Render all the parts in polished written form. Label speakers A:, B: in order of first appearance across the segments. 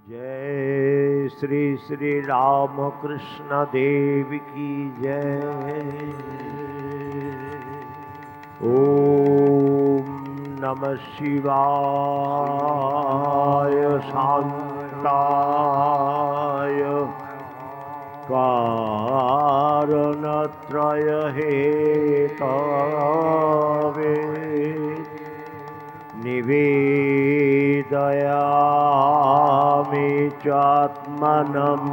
A: जय श्री श्री राम कृष्ण देव की जय। ओम नमः शिवाय शांताय कारणत्रय हेतवे निवेदयामि चात्मनं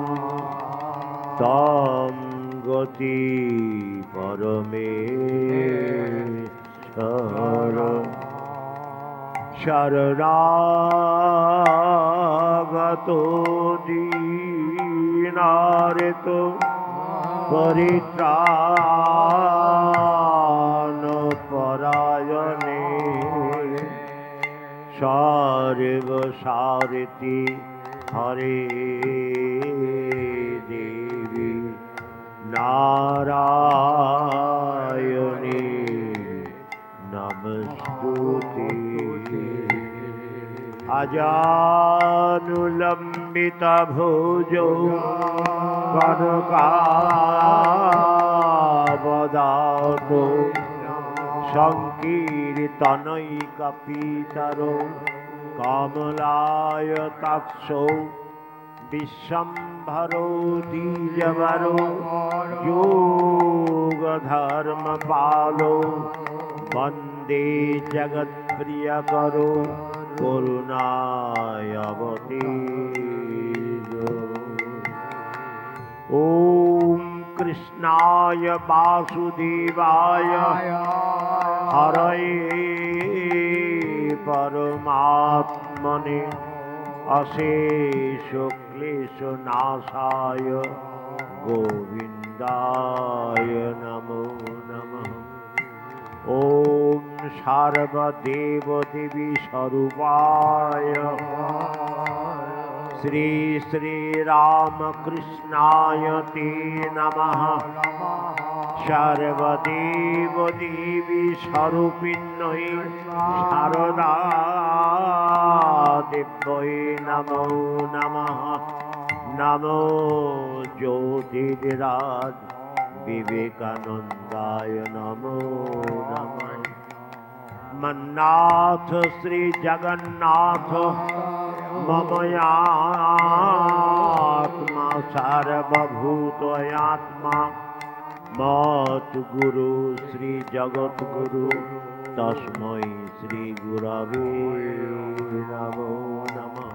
A: तं गति परमेश्वर शरणागतो दीनार्तो परित्राणपरायणे सर्वसारथि हरे देवी नारायणी नमस्तुते। अजानुलम्बिता भुजो कनकावदातो संकीर्तनैकपीतरो कमलायताक्षो विश्वम्भरो द्विजवरो योगधर्मपालो वन्दे जगत्प्रियकरो करुणावतीर्णो। ॐ कृष्णाय वासुदेवाय हरये परमात्मने अशेष क्लेशनाशाय गोविन्दाय नमो नमः। ॐ सर्वदेवदेवी स्वरूपाय श्री श्री रामकृष्णाय ते नमः। सर्वदेव देवी स्वरूपिण्यै शारदा देव्यै नमो नमः। नमो ज्योतिराज विवेकानंदाय नमो नमः। मन्नाथ श्री जगन्नाथ ममयात्मा सर्वभूतयात्मा मत गुरु श्री जगद्गुरु तस्मै श्री गुरवे नमो नमः।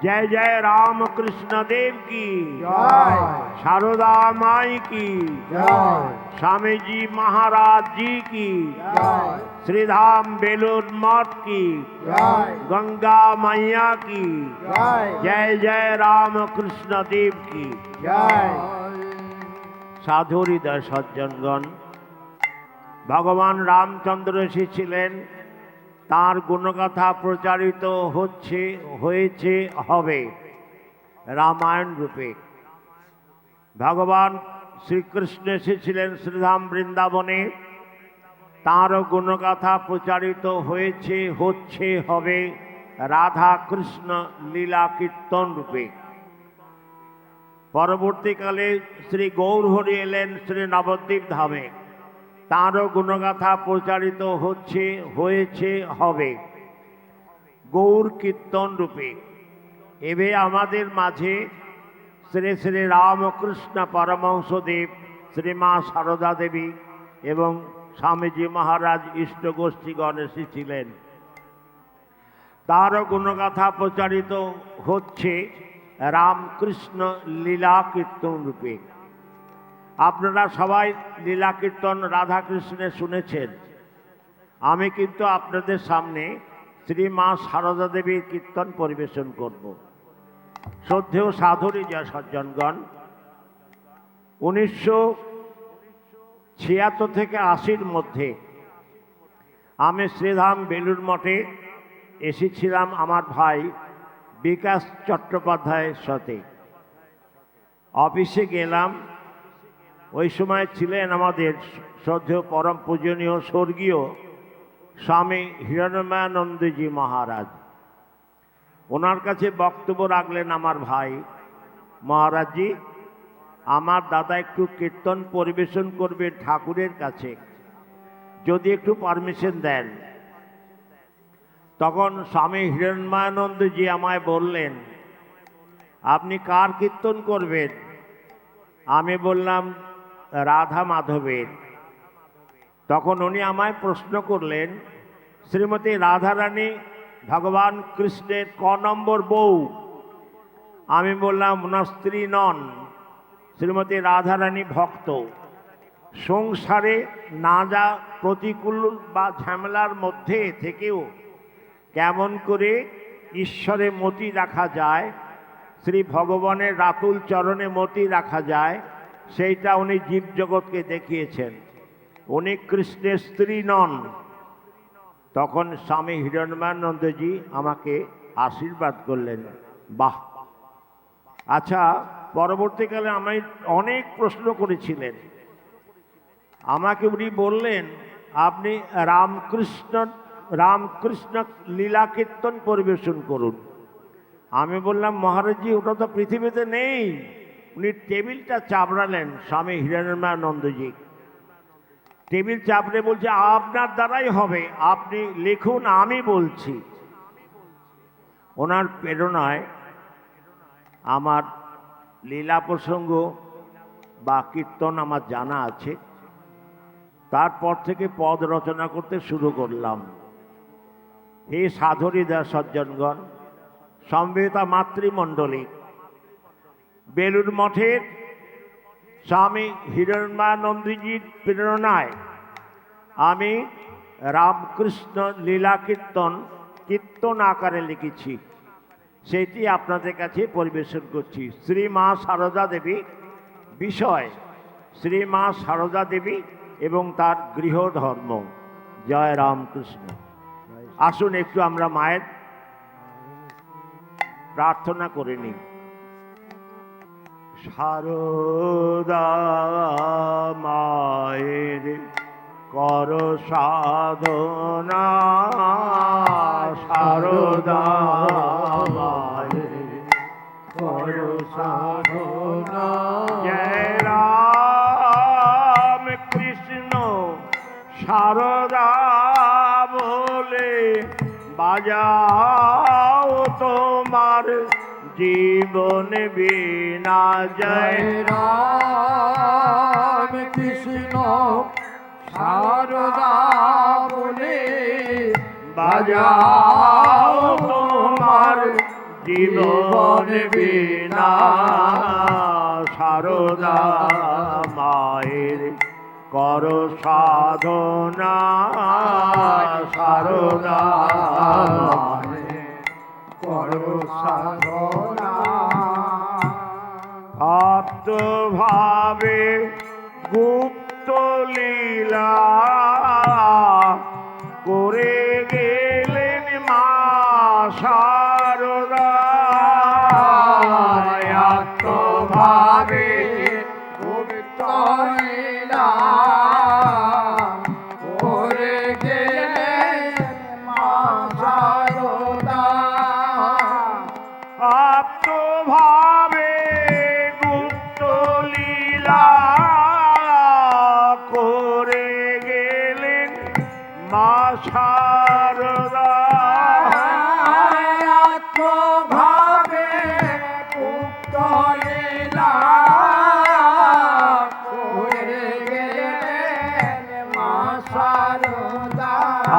A: जय जय राम कृष्ण देव की जय, शारदा माई की जय, स्वामी जी महाराज जी की जय, श्रीधाम बेलूर मठ की जय, गंगा मैया की जय, जय जय राम कृष्ण देव की जय। साधु हृदय सज्जनगण, भगवान रामचंद्र এসেছিলেন, তার গুণগাথা প্রচারিত হচ্ছে, হয়েছে, হবে রামায়ণ রূপে। ভগবান শ্রীকৃষ্ণ এসেছিলেন শ্রীধাম বৃন্দাবনে, তাঁরও গুণগাথা প্রচারিত হয়েছে, হচ্ছে, হবে রাধা কৃষ্ণ লীলা কীর্তন রূপে। পরবর্তীকালে শ্রী গৌরহরি এলেন শ্রী নবদ্বীপ ধামে, তাঁরও গুণগাথা প্রচারিত হচ্ছে, হয়েছে, হবে গৌর কীর্তন রূপে। এবে আমাদের মাঝে শ্রী শ্রী রামকৃষ্ণ পরমহংসদেব, শ্রীমা সারদা দেবী এবং স্বামীজি মহারাজ ইষ্টগোষ্ঠীগণ এসেছিলেন, তারও গুণগাথা প্রচারিত হচ্ছে রামকৃষ্ণ লীলা কীর্তন রূপে। আপনারা সবাই লীলা কীর্তন রাধা কৃষ্ণের শুনেছেন। আমি কিন্তু আপনাদের সামনে শ্রীমা সারদা দেবীর কীর্তন পরিবেশন করব। শ্রদ্ধেয় সাধুরী যা সজ্জনগণ, 1976 থেকে 80-র মধ্যে আমি শ্রীধাম বেলুর মঠে এসেছিলাম আমার ভাই বিকাশ চট্টোপাধ্যায়ের সাথে। অফিসে গেলাম, ওই সময় ছিলেন আমাদের শ্রদ্ধেয় পরম পূজনীয় স্বর্গীয় स्वामी हिरणमयानंद जी महाराज। ওনার কাছে বক্তব্য রাখলেন আমার ভাই, মহারাজজি আমার দাদা একটু কীর্তন পরিবেশন করবে ঠাকুরের কাছে, যদি একটু পারমিশন দেন। তখন স্বামী হিরণ্ময়ানন্দজি আমায় বললেন, আপনি কার কীর্তন করবেন? আমি বললাম রাধা মাধবের। তখন উনি আমায় প্রশ্ন করলেন, শ্রীমতী রাধারানী ভগবান কৃষ্ণের ক নম্বর বউ? আমি বললাম ওনার স্ত্রী নন, শ্রীমতী রাধারানী ভক্ত। সংসারে না যা প্রতিকূল বা ঝামেলার মধ্যে থেকেও কেমন করে ঈশ্বরে মতি রাখা যায়, শ্রী ভগবানের রাতুল চরণে মতি রাখা যায়, সেইটা উনি জীবজগৎকে দেখিয়েছেন। উনি কৃষ্ণের স্ত্রী নন। তখন স্বামী হিরণ্ময়ানন্দজি আমাকে আশীর্বাদ করলেন। বাহ! আচ্ছা, পরবর্তীকালে আমি অনেক প্রশ্ন করেছিলেন। আমাকে উনি বললেন, আপনি রামকৃষ্ণ লীলা কীর্তন পরিবেশন করুন। আমি বললাম মহারাজজি ওটা তো পৃথিবীতে নেই। উনি টেবিলটা চাপড়ালেন স্বামী হিরণ্ময়ানন্দজি। টেবিল চাপড়ে বলছে, আপনার দ্বারাই হবে, আপনি লিখুন, আমি বলছি। ওনার প্রেরণায় আমার লীলা প্রসঙ্গ বা কীর্তন আমার জানা আছে। তারপর থেকে পদ রচনা করতে শুরু করলাম। হে সাধুহৃদয় সজ্জনগণ, সম্বেতা মাতৃমণ্ডলী, বেলুড় মঠের স্বামী হিরণ্ময়ানন্দজির প্রেরণায় আমি রামকৃষ্ণ লীলা কীর্তন আকারে লিখেছি। সেটি আপনাদের কাছে পরিবেশন করছি। শ্রী মা সারদা দেবী, বিষয় শ্রী মা সারদা দেবী এবং তার গৃহধর্ম। জয় রামকৃষ্ণ। আসুন একটু আমরা মায়ের প্রার্থনা করে নিই। সারদা মায়ের কর সাধনা, সারদা মায়ের কর সাধনা। জয় রাম কৃষ্ণ সারদা বলে বাজাও তোমার জীবন বিনা। জয়
B: রাম কৃষ্ণ সারদা বলে
A: বাজাও তোমার জীবন বিনা। সারদা মায়ের কর সাধনা, সারদা মায়ের
B: কর সাধনা।
A: ভক্ত ভাবে গুপ্ত লীলা করে গেলেন মা সারদা।
B: আত্মভাবে গুপ্ত লীলা করে গেলেন মা সারদা।
A: আত্মভাবে গুপ্ত লীলা করে গেলেন মা সারদা।
B: আত্মভাবে গুপ্ত লীলা করে গেলেন মা সারদা।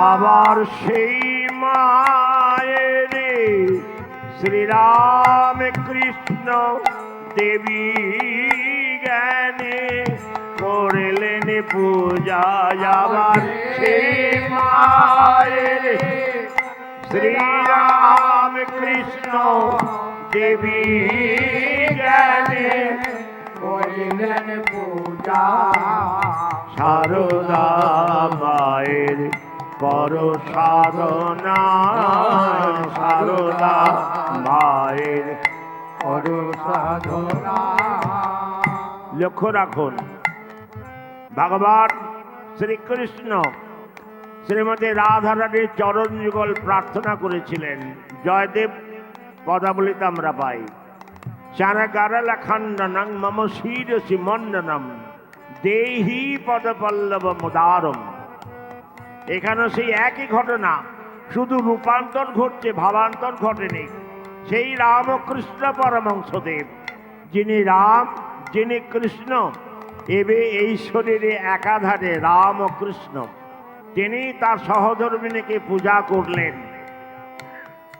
A: আবার সেই মায়ের শ্রীরাম কৃষ্ণ দেবী জ্ঞানে করলেন পূজা। আবার সেই মায়ের শ্রীরাম কৃষ্ণ দেবী জ্ঞানে
B: করিলেন পূজা।
A: সারদা মায়ের কর সাধনা, সারদা মায়ের
B: কর সাধনা।
A: লক্ষ্য রাখুন, ভগবান শ্রীকৃষ্ণ শ্রীমতী রাধারানীর চরণ যুগল প্রার্থনা করেছিলেন। জয়দেব পদাবলিতে আমরা পাই। চানাগারালা খণ্ডনং মম শিরসি মণ্ডনম দেহি পদপল্লব মুদারম। এখানে সেই একই ঘটনা, শুধু রূপান্তর ঘটছে, ভাবান্তর ঘটেনি। সেই রামকৃষ্ণ পরমহংসদেব, যিনি রাম, যিনি কৃষ্ণ, এবে এই শরীরে একাধারে রাম ও কৃষ্ণ, তিনি তার সহধর্মিণীকে পূজা করলেন।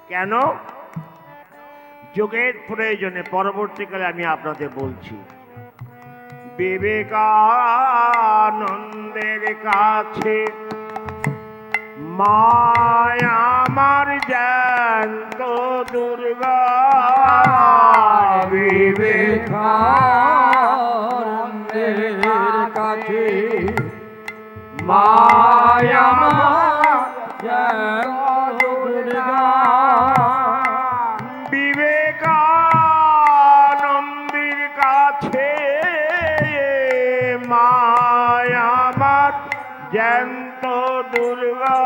A: কেন? যোগের প্রয়োজনে। পরবর্তীকালে আমি আপনাদের বলছি। বিবেকানন্দের কাছে মায়া আমার জ্যান্ত দুর্গা।
B: বিবেকানন্দের কাছে মায়া দুর্গা।
A: বিবেকানন্দের কাছে মায়া আমার জ্যান্ত দুর্গা।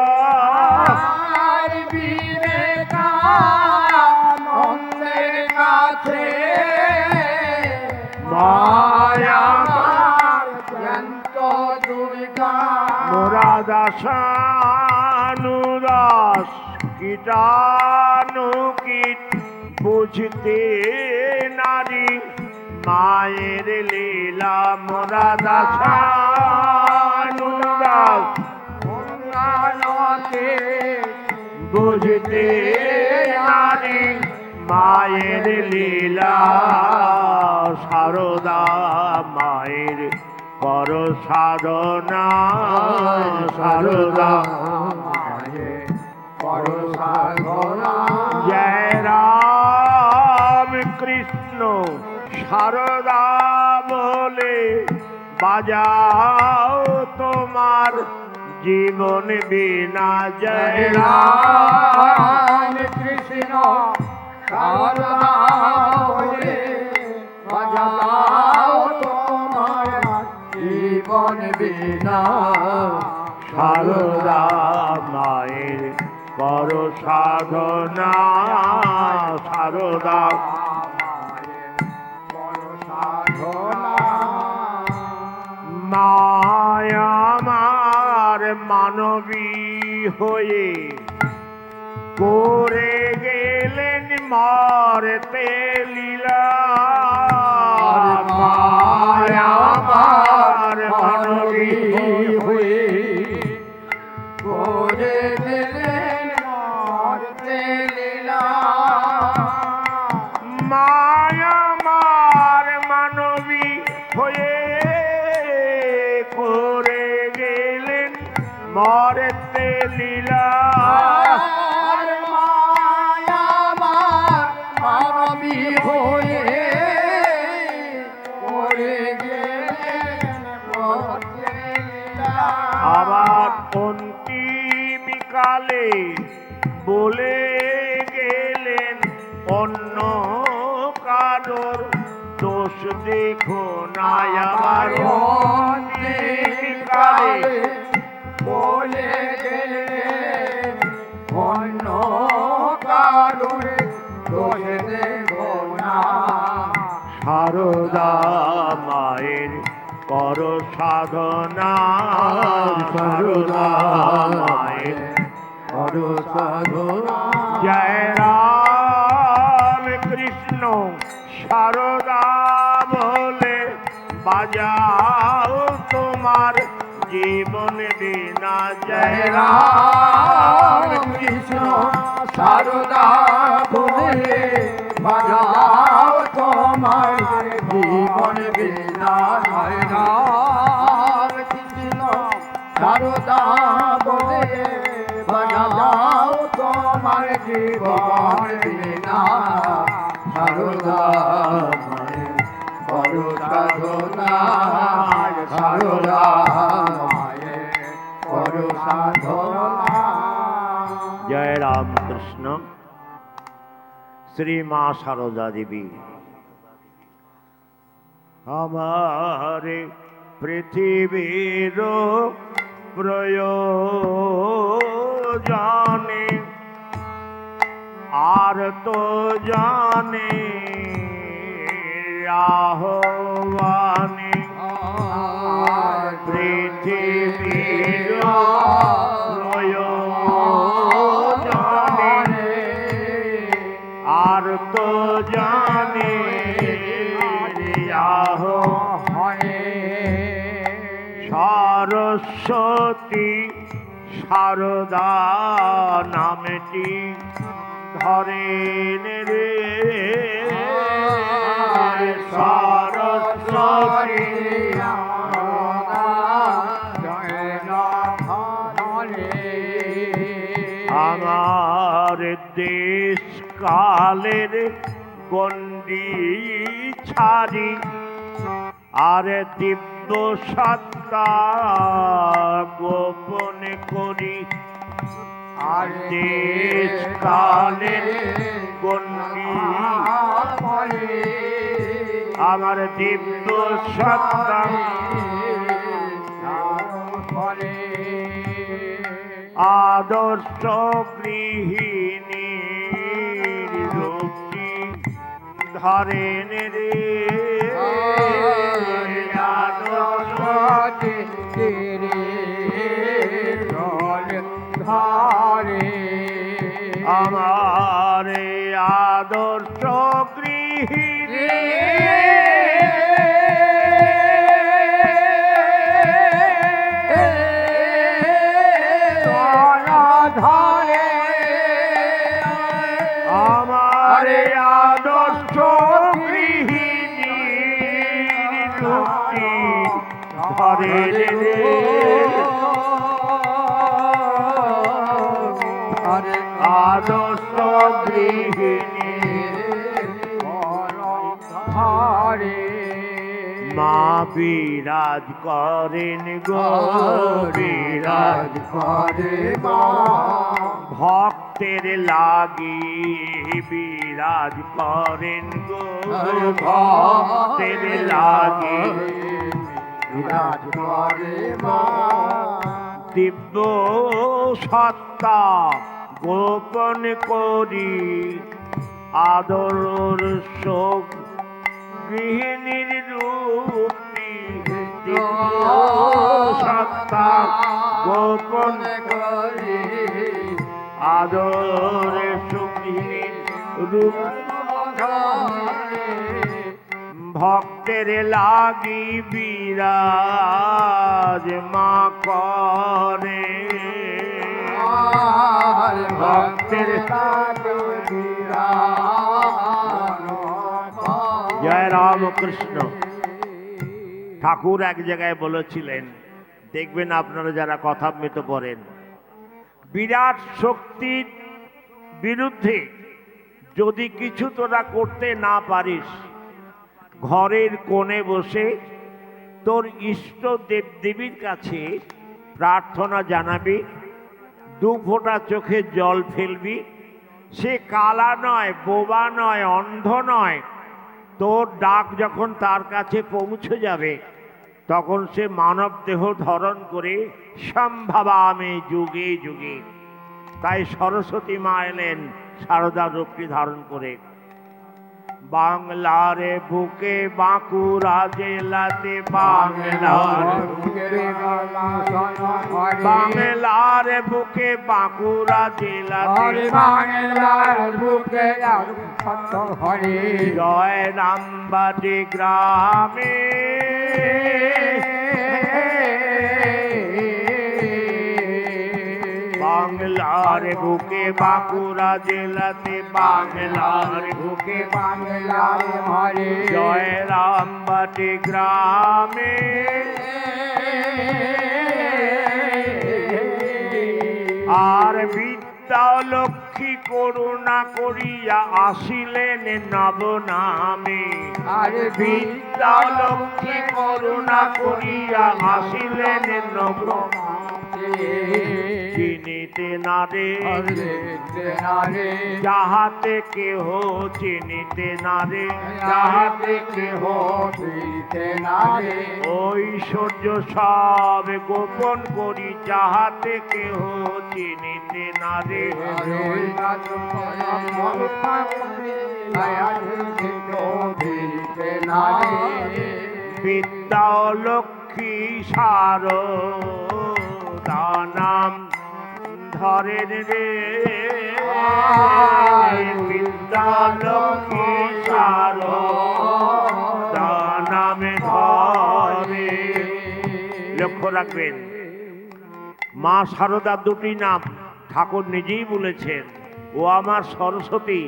B: বিবেকানন্দের কাছে মায়া জ্যান্ত দুর্গা।
A: মোরা দাসানুদাস কীটানু কীট বুঝতে নারী মায়ের লীলা। মোরা দাসানুদাস বুঝতে নারী মায়ের লীলা। সারদা মায়ের কর সাধনা। সারদা জয় রাম কৃষ্ণ সারদা বলে বাজাও তোমার জীবন বিনা। জয়
B: রাম কৃষ্ণ সারদা বলে বাজাও তোমার জীবন বিনা।
A: সারদা মায়ের কর সাধনা। সারদা মায়া আমার মানবী হয়ে করে গেলেন মারতে লীলা। মায়া আমার মানবী
B: হয়ে করে দিলেন মারতে লীলা।
A: মায়া আমার মানবী হয়ে করে গেলেন মরতে লীলা।
B: মায়া আমার মানবী হয়ে করে গেলেন মারতে লীলা।
A: আবার অন্তিমকালে বলে গেলেন অন্য কারোর দোষ দেখো না। আবার অন্তিমকালে
B: বলে গেলেন অন্য কারোর দোষ দেখো না।
A: সারদা মায়ের কর সাধনা। সারদা মায়ের
B: কর সাধনা।
A: জয় রাম কৃষ্ণ সারদা বলে বাজাও তোমার জীবন বিনা। জয়
B: রাম কৃষ্ণ সারদা বলে বাজাও তোমার জীবন বিনা। রাম কৃষ্ণ সারদা বলে বাজাও তোমার জীবন বিনা। সারদা মায়ের বড় সাধনা। সারদা মায়ের বড় সাধনা।
A: জয় রাম কৃষ্ণ। শ্রী মা সারদা দেবী আমার পৃথিবীর প্রয়োজনে আর তো জানে আহ্বানে পৃথিবীর প্রয়োজনে আর তো জানে আহ্বানে সরস্বতী শারদা নামটি ধরেন রে সরস্বতী আমার দেশ কালের গণ্ডি ছাড়ি আর দিব্য সত্তা গোপন করি আর দেশ কালের গণ্ডি আমার দিব্য সত্তা আদর্শ গৃহিণীর রূপটি ধরেন রে আদর্শ আমার আদর্শ গৃহিণী আমার আদর্শ গৃহিণী রূপটি ধরে রে আদর্শ গৃহিণী মা বিরাজ করেন গো বিরাজ করে ভক্তের লাগি বিরাজ করেন গো ভক্তের লাগি বিরাজ করে দিব্য সত্তা গোপন করি আদর শোক গৃহিণীর রূপী দিব্য সত্তা গোপন করি আদর শোক গৃহিণীর রূপ ভক্তের লাগি বিরাজ মা করে ভক্তের জয় রামকৃষ্ণ। ঠাকুর এক জায়গায় বলেছিলেন, দেখবেন আপনারা যারা কথামৃত পড়েন, বিরাট শক্তির বিরুদ্ধে যদি কিছু তোরা করতে না পারিস, ঘরের কোণে বসে তোর ইষ্ট দেবদেবীর কাছে প্রার্থনা জানাবি, দু ফোঁটা চোখে জল ফেলবি। সে কালা নয়, বোবা নয়, অন্ধ নয়। তোর ডাক যখন তার কাছে পৌঁছে যাবে, তখন সে মানব দেহ ধারণ করে সম্ভাবামে যুগে যুগে। তাই সরস্বতী মা এলেন শারদা রূপটি ধারণ করে। বাংলার বুকে বাঁকুড়া জেলাতে বাংলার বুকে বাঁকুড়া জেলাতে
B: বাংলার বুকে
A: জয় রামবাটি গ্রামে বাংলার বুকে বাঁকুড়া জেলাতে বাংলার বুকে
B: বাংলার মারে
A: জয় রামবাটি গ্রামে আর বিদ্যা লক্ষ্মী করুণা করিয়া আসিলেন নব নামে
B: আর
A: বিদ্যা লক্ষ্মী করুণা করিয়া আসিলেন নব
B: নাচে
A: চিনিতে না রে
B: চিনিতে নারে
A: যাহাতে কেহ চিনিতে না রে
B: যাহাতে কেহ চিনিতে নারে
A: ঐশ্বর্য সব গোপন করি যাহাতে কেহ চিনিতে না রে বিদ্যা লক্ষ্মী সার দানাম ধরেন রে বিদ্যা লক্ষ্মী সার দানামে ধরে। লক্ষ্য রাখবেন, মা শারদা দুটি নাম ঠাকুর নিজেই বলেছেন, ও আমার সরস্বতী।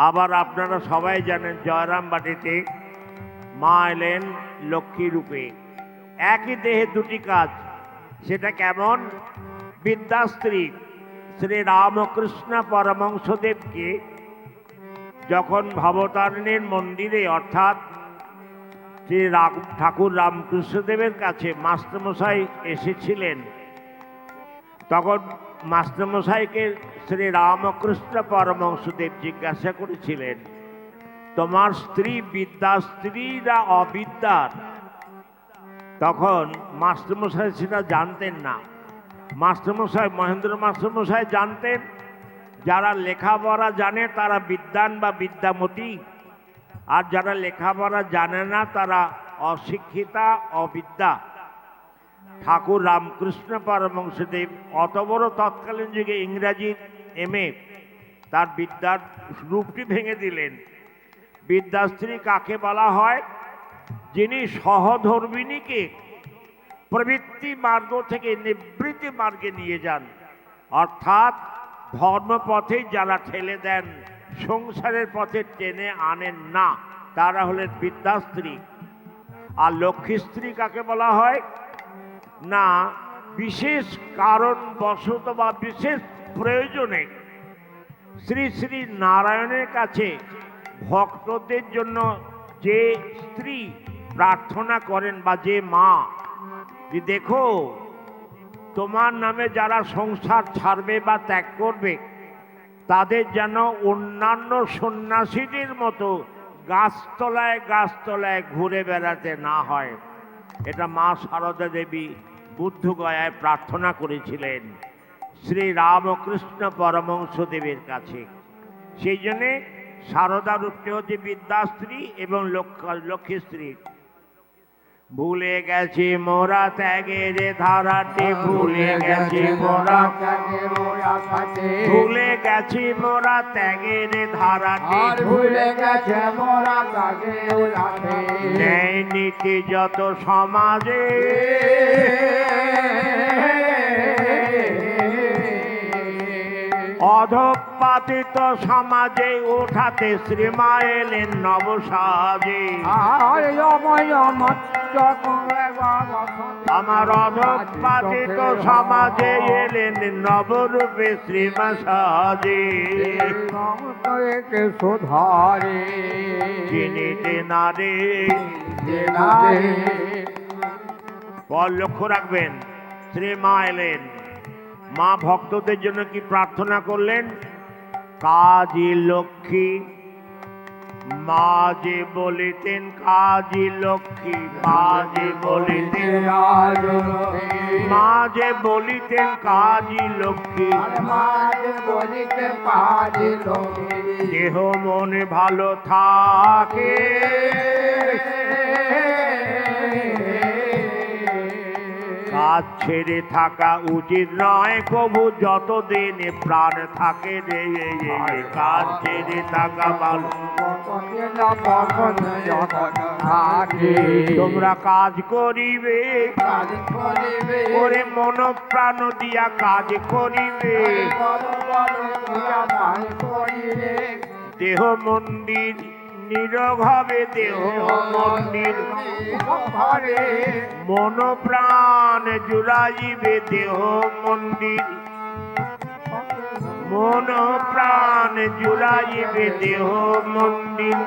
A: আবার আপনারা সবাই জানেন জয়রাম বাটিতে মা এলেন লক্ষ্মী রূপে। একই দেহে দুটি কাজ, সেটা কেমন? বিদ্যাস্ত্রী শ্রী রামকৃষ্ণ পরমহংসদেবকে যখন ভবতারিণীর মন্দিরে অর্থাৎ শ্রী ঠাকুর রামকৃষ্ণদেবের কাছে মাস্টারমশাই এসেছিলেন, তখন মাস্টারমশাইকে শ্রী রামকৃষ্ণ পরমহংসদেব জিজ্ঞাসা করেছিলেন, তোমার স্ত্রী বিদ্যাস্ত্রী না অবিদ্যার? তখন মাস্টারমশাই সেটা জানতেন না। মাস্টারমশাই মহেন্দ্র মাস্টারমশাই জানতেন, যারা লেখাপড়া জানে তারা বিদ্বান বা বিদ্যামতী, আর যারা লেখাপড়া জানে না তারা অশিক্ষিতা অবিদ্যা। ঠাকুর রামকৃষ্ণ পরমহংসদেব অত বড় তৎকালীন যুগে ইংরাজির MA, তার বিদ্যার রূপটি ভেঙে দিলেন। বিদ্যাস্ত্রী কাকে বলা হয়? যিনি সহধর্মিণীকে প্রবৃত্তি মার্গ থেকে নিবৃত্তি মার্গে নিয়ে যান, অর্থাৎ ধর্মপথে যারা ঠেলে দেন, সংসারের পথে টেনে আনেন না, তারা হলেন বিদ্যাস্ত্রী। আর লক্ষ্মী স্ত্রী কাকে বলা হয়? না, বিশেষ কারণবশত বা বিশেষ প্রয়োজনে শ্রী শ্রী নারায়ণের কাছে ভক্তদের জন্য যে স্ত্রী প্রার্থনা করেন বা যে মা, যে দেখো তোমার নামে যারা সংসার ছাড়বে বা ত্যাগ করবে, তাদের যেন অন্যান্য সন্ন্যাসীদের মতো গাছতলায় গাছতলায় ঘুরে বেড়াতে না হয়। এটা মা শারদা দেবী বুদ্ধগয়ায় প্রার্থনা করেছিলেন শ্রী রামকৃষ্ণ পরমহংসদেবের কাছে। সেই জন্যে শারদা রূপটি হচ্ছে বিদ্যাস্ত্রী এবং লক্ষ্মী স্ত্রী। ভুলে গেছি মোরা ত্যাগের ধারাটি, ভুলে গেছি মোরা, ভুলে গেছি মোরা ত্যাগের ধারাটি,
B: ভুলে গেছে মোরা কাকে
A: ন্যায় নীতি যত সমাজে, অধঃপাতিত সমাজে ওঠাতে শ্রীমা এলেন নবসাজে। আমার অধঃপাতিত সমাজে এলেন নবরূপে শ্রীমা সাজে।
B: সুধারে
A: চিনিতে না রে। পর লক্ষ্য রাখবেন, শ্রীমা এলেন, মা ভক্তদের জন্য কি প্রার্থনা করলেন? কাজী লক্ষ্মী মা যে বলিতেন, কাজী লক্ষ্মী মা যে বলিতেন, মা যে বলিতেন কাজী লক্ষ্মী, দেহ মনে ভালো থাকে, কাজ ছেড়ে থাকা উচিত নয় কবু যতদিন প্রাণ থাকে রে। কাজ ছেড়ে থাকা ভালো, তোমরা কাজ করিবে, ওরে মন প্রাণ দিয়া কাজ করিবে। দেহ মন্দির নীরব হবে, দেহ মন্দির মন প্রাণ জুড়াইবে। দেহ মন্দির মন প্রাণ জুড়াইবে, দেহ মন্দির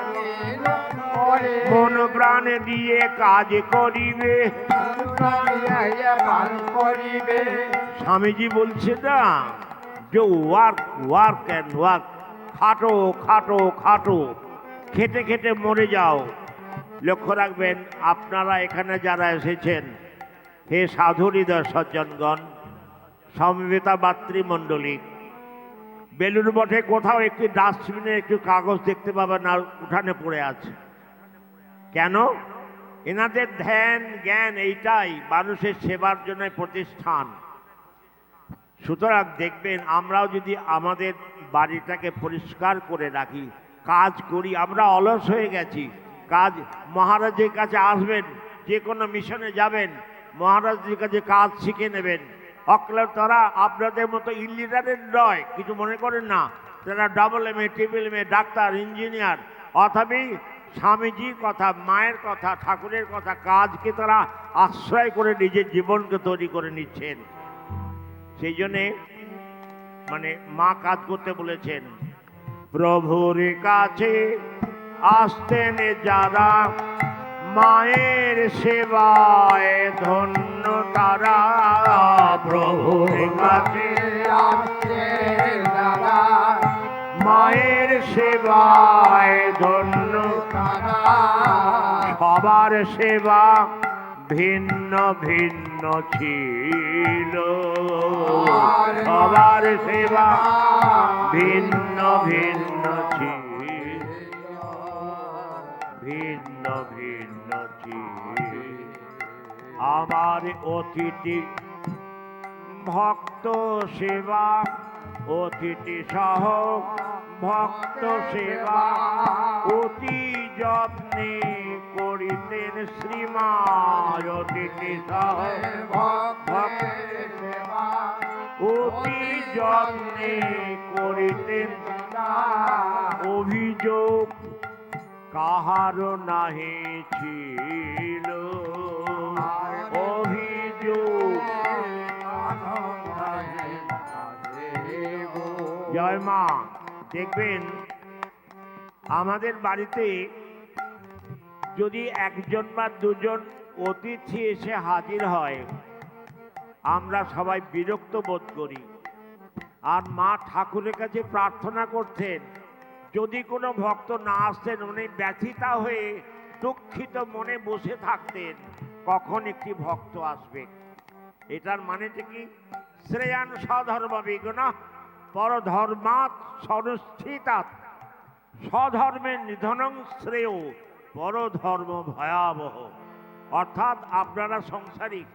B: করে
A: মন প্রাণ দিয়ে কাজ করিবে।
B: পান করিবে।
A: স্বামীজি বলছে না যে ওয়ার্ক ওয়ার্ক অ্যান্ড ওয়ার্ক, খাটো খাটো খাটো, খেটে খেটে মরে যাও। লক্ষ্য রাখবেন আপনারা এখানে যারা এসেছেন, হে সাধু হৃদয় সজ্জনগণ, সমবেতা মাতৃমণ্ডলী, বেলুর মঠে কোথাও একটি ডাস্টবিনে একটু কাগজ দেখতে পাবেন না, উঠানে পড়ে আছে। কেন? এনাদের ধ্যান জ্ঞান এইটাই, মানুষের সেবার জন্য প্রতিষ্ঠান। সুতরাং দেখবেন আমরাও যদি আমাদের বাড়িটাকে পরিষ্কার করে রাখি, কাজ করি, আমরা অলস হয়ে গেছি। কাজ, মহারাজের কাছে আসবেন, যে কোনো মিশনে যাবেন, মহারাজের কাছে কাজ শিখে নেবেন। তারা আপনাদের মতো ইলিটারেট নয়, কিছু মনে করেন না। তারা double M A, triple M A, doctor, engineer, অথবা স্বামীজির কথা, মায়ের কথা, ঠাকুরের কথা, কাজকে তারা আশ্রয় করে নিজের জীবনকে তৈরি করে নিচ্ছেন। সেই জন্যে মা কাজ করতে বলেছেন। প্রভুর কাছে আসতেন যারা, মায়ের সেবায় ধন্য তারা। প্রভুর কাছে
B: আসতেন যারা,
A: মায়ের সেবায় ধন্য
B: তারা।
A: সবার সেবা ভিন্ন ভিন্ন ছিল, সবার সেবা ভিন্ন ভিন্ন ছিল, ভিন্ন ভিন্ন ছিল। আমার অতিথি ভক্ত সেবা, অতিথি সহ ভক্ত সেবা অতি যত্নে করিতেন শ্রীমান। অতিথি সহ ভক্ত
B: সেবা
A: অতি যত্নে করিতেন, অভিযোগ কাহার নাহি ছিল, অভিযোগ। জয় মা। দেখবেন আমাদের বাড়িতে যদি একজন বা দুজন অতিথি এসে হাজির হয়, আমরা সবাই বিরক্ত বোধ করি। আর মা ঠাকুরের কাছে প্রার্থনা করতেন, যদি কোনো ভক্ত না আসতেন উনি ব্যথিতা হয়ে দুঃখিত মনে বসে থাকতেন, কখন একটি ভক্ত আসবে। এটার মানেটা কি? শ্রেয়ান স্বধর্ম বিঘ্ন পরধর্মাৎ সনুষ্ঠিতাৎ, স্বধর্মের নিধনং শ্রেয় পরধর্ম ভয়াবহ। অর্থাৎ আপনারা সংসারিক,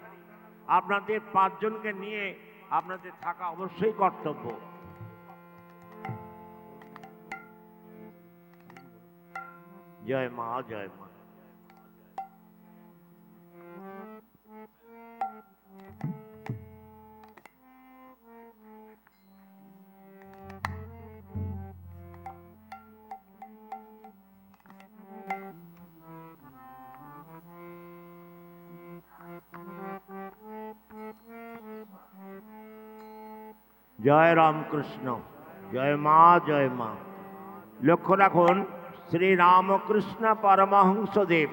A: আপনাদের 5 জনকে নিয়ে আপনাদের থাকা অবশ্যই কর্তব্য। জয় মা, জয় মা। জয় রামকৃষ্ণ, জয় মা, জয় মা। লক্ষ্য রাখুন, শ্রী রামকৃষ্ণ পরমহংসদেব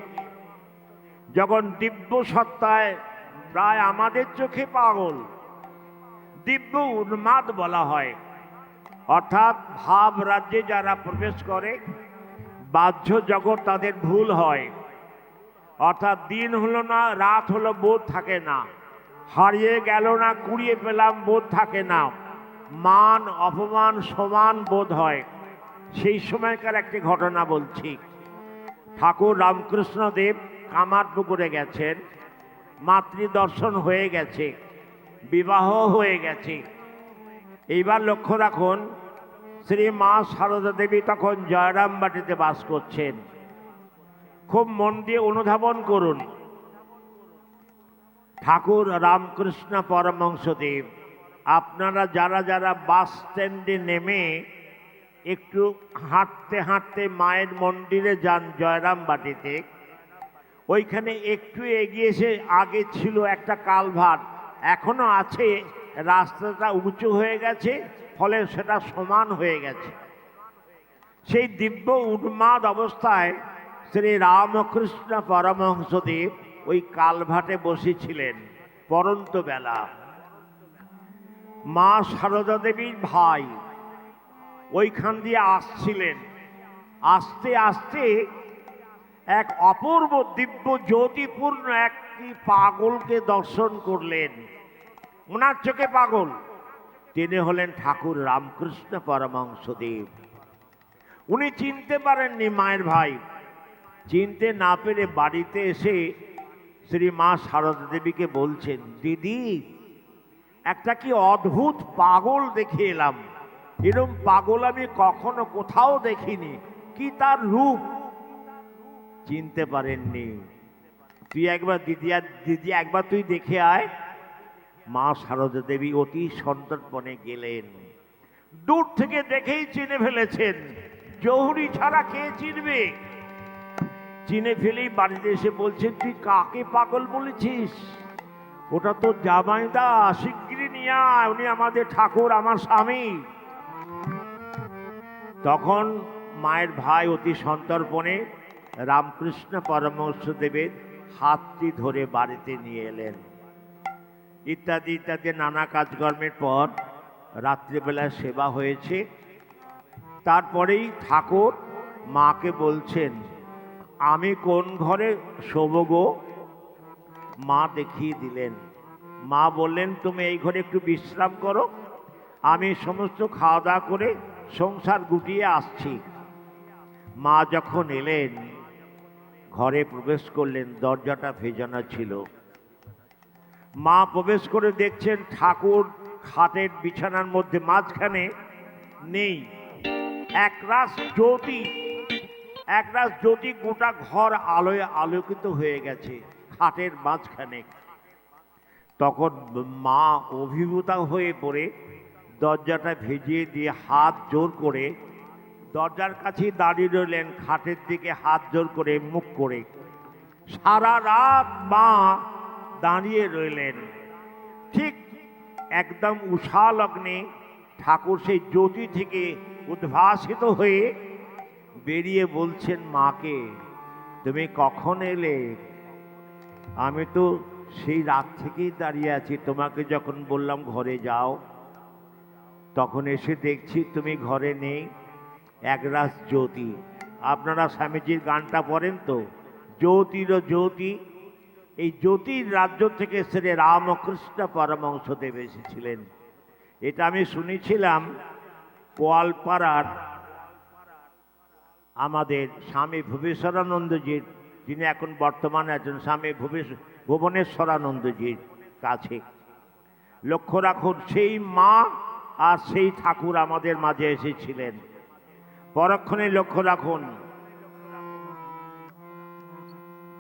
A: যখন দিব্য সত্তায় প্রায় আমাদের চোখে পাগল, দিব্য উন্মাদ বলা হয়। অর্থাৎ ভাব রাজ্যে যারা প্রবেশ করে, বাহ্য জগৎ তাদের ভুল হয়। অর্থাৎ দিন হলো না, রাত হলো বোধ থাকে না, হারিয়ে গেল না, কুড়িয়ে পেলাম বোধ থাকে না, মান অপমান সমান বোধ হয়। সেই সময়কার একটি ঘটনা বলছি। ঠাকুর রামকৃষ্ণ দেব কামারপুকুরে গেছেন, মাতৃদর্শন হয়ে গেছে, বিবাহ হয়ে গেছে। এইবার লক্ষ্য রাখুন, শ্রী মা সারদা দেবী তখন জয়রামবাটিতে বাস করছেন। খুব মন দিয়ে অনুধাবন করুন। ঠাকুর রামকৃষ্ণ পরমহংসদেব, আপনারা যারা যারা বাস স্ট্যান্ডে নেমে একটু হাঁটতে হাঁটতে মায়ের মন্দিরে যান জয়রামবাটিতে, ওইখানে একটু এগিয়ে এসে আগে ছিল একটা কালভার্ট, এখনো আছে, রাস্তাটা উঁচু হয়ে গেছে, ফলে সেটা সমান হয়ে গেছে। সেই দিব্য উন্মাদ অবস্থায় শ্রী রামকৃষ্ণ পরমহংসদেব ওই কালভাটে বসেছিলেন পরন্ত বেলা। মা সারদা দেবীর ভাই ওইখান দিয়ে আসছিলেন। আস্তে আস্তে এক অপূর্ব দিব্য জ্যোতিপূর্ণ একটি পাগলকে দর্শন করলেন। ওনার চোখে পাগল। তিনি হলেন ঠাকুর রামকৃষ্ণ পরমহংসদেব। উনি চিনতে পারেননি মায়ের ভাই। চিনতে না পেরে বাড়িতে এসে শ্রী মা সারদা দেবীকে বলছেন, দিদি একটা কি অদ্ভুত পাগল দেখে এলাম। এরকম পাগল আমি কখনো কোথাও দেখিনি। কি তার রূপ? চিনতে পারেননি। তুই একবার দিদি একবার তুই দেখে আয়। মা সারদা দেবী অতি সন্তর্পণে গেলেন। দূর থেকে দেখেই চিনে ফেলেছেন। জহুরি ছাড়া কে চিনবে? চিনে ফেলেই বাড়িতে এসে বলছেন, তুই কাকে পাগল বলেছিস? ওটা তো জামাইদা, শিগগিরি নিয়ে আয়, উনি আমাদের ঠাকুর, আমার স্বামী। তখন মায়ের ভাই অতি সন্তর্পণে রামকৃষ্ণ পরমহংসদেবের হাতটি ধরে বাড়িতে নিয়ে এলেন। ইত্যাদি ইত্যাদি নানা কাজকর্মের পর রাত্রিবেলা সেবা হয়েছে। তারপরেই ঠাকুর মাকে বলছেন, আমি কোন ঘরে শোব গো? মা দেখিয়ে দিলেন। মা বললেন, তুমি এই ঘরে একটু বিশ্রাম করো, আমি সমস্ত খাওয়া দাওয়া করে সংসার গুটিয়ে আসছি। মা যখন এলেন, ঘরে প্রবেশ করলেন, দরজাটা ভেজানো ছিল। মা প্রবেশ করে দেখছেন ঠাকুর খাটের বিছানার মধ্যে মাঝখানে নেই। একরাশ জ্যোতি গোটা ঘর আলোয় আলোকিত হয়ে গেছে খাটের মাঝখানে। তখন মা অভিভূতা হয়ে পড়ে দরজাটা ভেজিয়ে দিয়ে হাত জোর করে দরজার কাছে দাঁড়িয়ে রইলেন, খাটের দিকে হাত জোর করে মুখ করে। সারা রাত মা দাঁড়িয়ে রইলেন। ঠিক একদম উষা লগ্নে ঠাকুর সেই জ্যোতি থেকে উদ্ভাসিত হয়ে বেরিয়ে বলছেন মাকে, তুমি কখন এলে? আমি তো সেই রাত থেকেই দাঁড়িয়ে আছি, তোমাকে যখন বললাম ঘরে যাও, তখন এসে দেখছি তুমি ঘরে নেই। একরাশ জ্যোতি। আপনারা স্বামীজির গানটা পড়েন তো, জ্যোতির জ্যোতি। এই জ্যোতির রাজ্য থেকে শ্রী রামকৃষ্ণ পরমহংসদেব এসেছিলেন। এটা আমি শুনেছিলাম গোয়ালপাড়ার আমাদের স্বামী ভুবনেশ্বরানন্দজির, যিনি এখন বর্তমানে আছেন স্বামী ভুবনেশ্বরানন্দজির কাছে। লক্ষ্য রাখুন, সেই মা আর সেই ঠাকুর আমাদের মাঝে এসেছিলেন। পরক্ষণে লক্ষ্য রাখুন,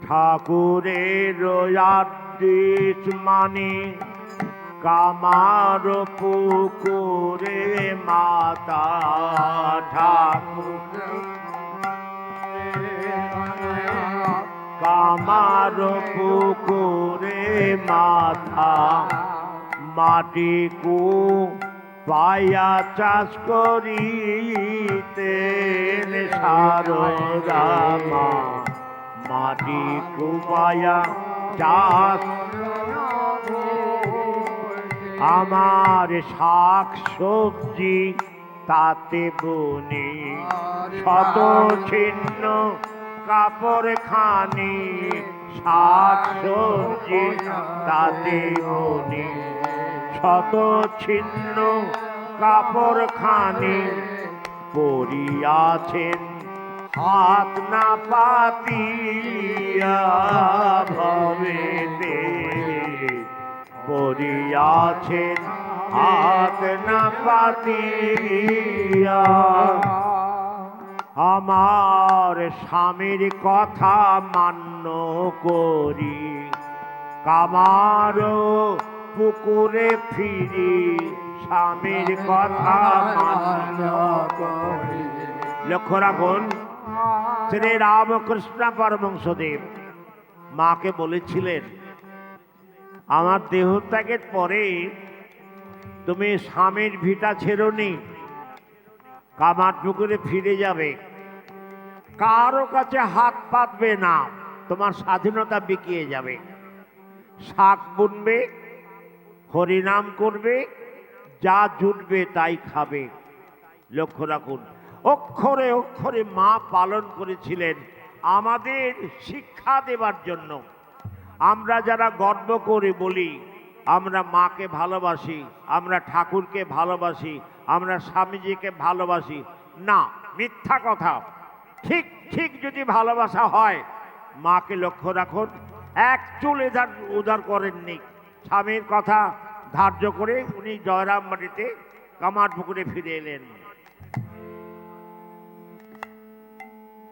A: ঠাকুরের আদেশ মানে কামার পুকুরে মাতা। ঠাকুর কামার পুকুরে মাথা, মাটি কু পায়া চাষ করিতে সারদা মা। মাটি কু পায়া চাষ আমার শাক সবজি তাতে বনি, শত ছিন্ন কাপড় খানি, শাক সবজি তাতে বনি, শত ছিন্ন কাপড় খানি। পড়িয়াছেন হাত না পাতিয়া ভবেতে, পড়িয়াছেন হাত না পাতিয়া। আমার স্বামীর কথা মান্য করি, কামার পুকুরে ফিরি, স্বামীর কথা মান্য করি। লক্ষ্য রাখুন, শ্রী রামকৃষ্ণ পরমহংসদেব মাকে বলেছিলেন, আমার দেহত্যাগের পরে তুমি স্বামীর ভিটা ছেড়োনি, কামার পুকুরে ফিরে যাবে। কারো কাছে হাত পাতবে না, তোমার স্বাধীনতা বিকিয়ে যাবে। শাক বুনবে, হরিনাম করবে, যা জুটবে তাই খাবে। লক্ষ্য রাখুন, অক্ষরে অক্ষরে মা পালন করেছিলেন আমাদের শিক্ষা দেবার জন্য। আমরা যারা গর্ব করে বলি আমরা মাকে ভালোবাসি, আমরা ঠাকুরকে ভালোবাসি, আমরা স্বামীজিকে ভালোবাসি, না, মিথ্যা কথা। ঠিক ঠিক যদি ভালোবাসা হয়, মাকে লক্ষ্য রাখুন, এক চুল উদার করেননি। স্বামীর কথা ধার্য করে উনি জয়রামবাটিতে কামারপুকুরে ফিরে এলেন।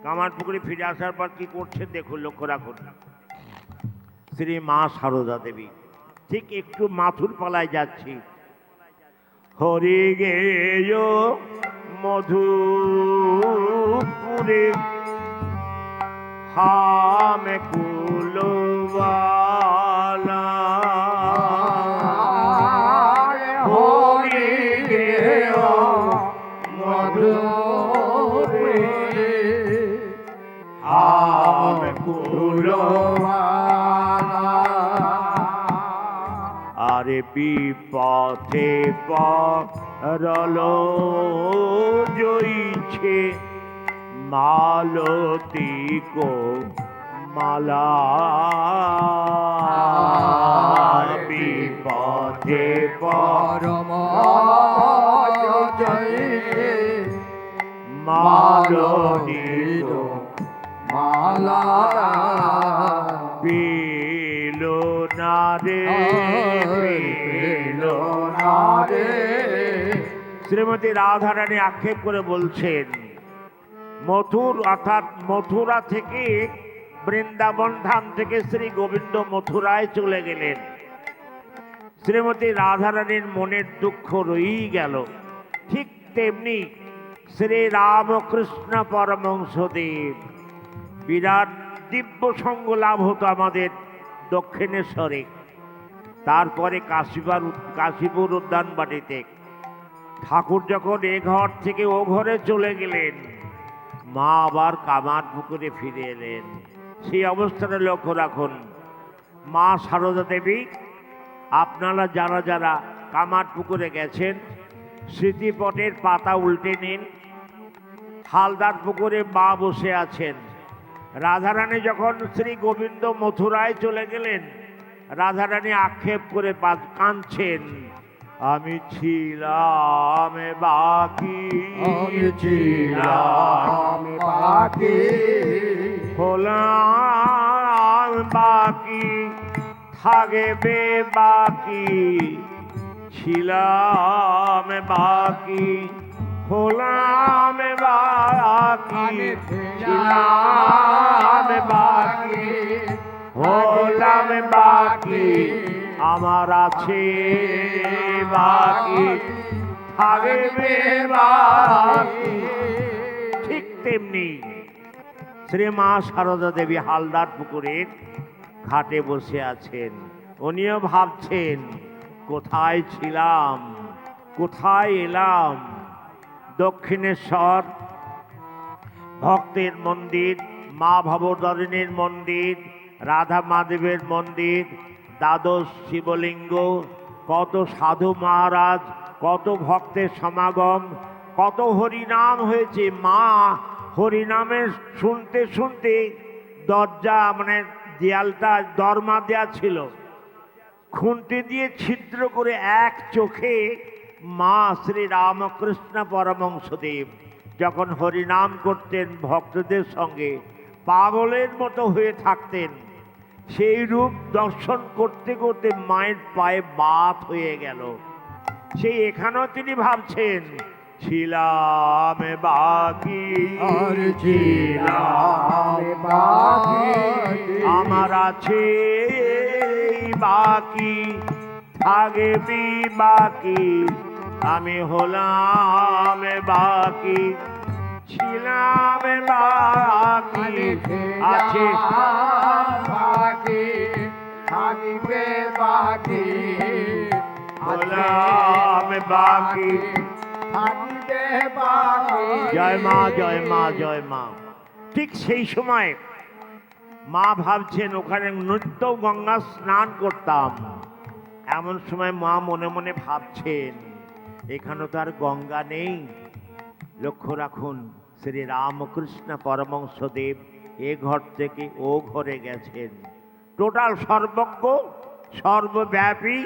A: কামারপুকুরে ফিরে আসার পর কি করছেন দেখুন, লক্ষ্য রাখুন। শ্রী মা সারদা দেবী ঠিক একটু মাথুর পালায় যাচ্ছি। হরি গেয় মধুপুরে হামে কুলবালা,
B: হরি গেয় মধুপুরে
A: হামে কুলবালা। আরে বিপথে পরল জইছে মালতী কো মালা, বিপথে
B: পরম জয়
A: মালতী কো
B: মালা
A: পেলো না রে, পেলো না রে। শ্রীমতী রাধারানী আক্ষেপ করে বলছেন, মথুর অর্থাৎ মথুরা থেকে বৃন্দাবন ধাম থেকে শ্রী গোবিন্দ মথুরায় চলে গেলেন। শ্রীমতী রাধারানীর মনের দুঃখ রয়েই গেল। ঠিক তেমনি শ্রী রামকৃষ্ণ পরমহংসদেব বিরাট দিব্য সঙ্গ লাভ হতো আমাদের দক্ষিণেশ্বরে। তারপরে কাশীপুর উদ্যানবাটিতে ঠাকুর যখন এ ঘর থেকে ও ঘরে চলে গেলেন, মা আবার কামারপুকুরে ফিরে এলেন। সেই অবস্থাটা লক্ষ্য রাখুন। মা সারদা দেবী, আপনারা যারা যারা কামারপুকুরে গেছেন, স্মৃতিপটের পাতা উল্টে নিন। হালদার পুকুরে মা বসে আছেন। রাধারানী যখন শ্রী গোবিন্দ মথুরায় চলে গেলেন, রাধারানী আক্ষেপ করে কাঁদছেন, আমি ছিলাম বাকি,
B: আমি ছিলাম বাকি,
A: হলাম বাকি, থাকবে বাকি, ছিলাম বাকি, হলাম বাকি, ছিলাম বাকি, হলাম বাকি, আমার আছে বাকি, থাকবে বাকি। ঠিক তেমনি শ্রী মা সারদা দেবী হালদার পুকুরের ঘাটে বসে আছেন। উনিও ভাবছেন, কোথায় ছিলাম, কোথায় এলাম। দক্ষিণেশ্বর ভক্তের মন্দির, মা ভবতারিণীর মন্দির, রাধা মাধবের মন্দির, দ্বাদশ শিবলিঙ্গ, কত সাধু মহারাজ, কত ভক্তের সমাগম, কত হরিনাম হয়েছে। মা হরিনামের শুনতে শুনতে দরজা মানে দেয়ালটা দরমা দেয়া ছিল, খুঁটি দিয়ে ছিদ্র করে এক চোখে মা শ্রী রামকৃষ্ণ পরমহংসদেব যখন হরিনাম করতেন ভক্তদের সঙ্গে পাগলের মতো হয়ে থাকতেন। সেই রূপ দর্শন করতে করতে মায়ের পায়ে বাত হয়ে গেল। সেই এখানেও তিনি ভাবছেন, ছিলাম বাকি,
B: আর ছিলাম বাকি,
A: আমার আছে বাকি, থাকবি বাকি, আমি হলাম বাকি, ছিলাম বাকি, আছে
B: বাকি, থাকিবে বাকি,
A: হলাম বাকি।
B: থাকিবে বাকি।
A: জয় মা, জয় মা, জয় মা। ঠিক সেই সময় মা ভাবছেন ওখানে নিত্য গঙ্গা স্নান করতাম। এমন সময় মা মনে মনে ভাবছেন এখানে তো আর গঙ্গা নেই। লক্ষ্য রাখুন, শ্রী রামকৃষ্ণ পরমহংসদেব এ ঘর থেকে ও ঘরে গেছেন। টোটাল সর্বজ্ঞ, সর্বব্যাপী,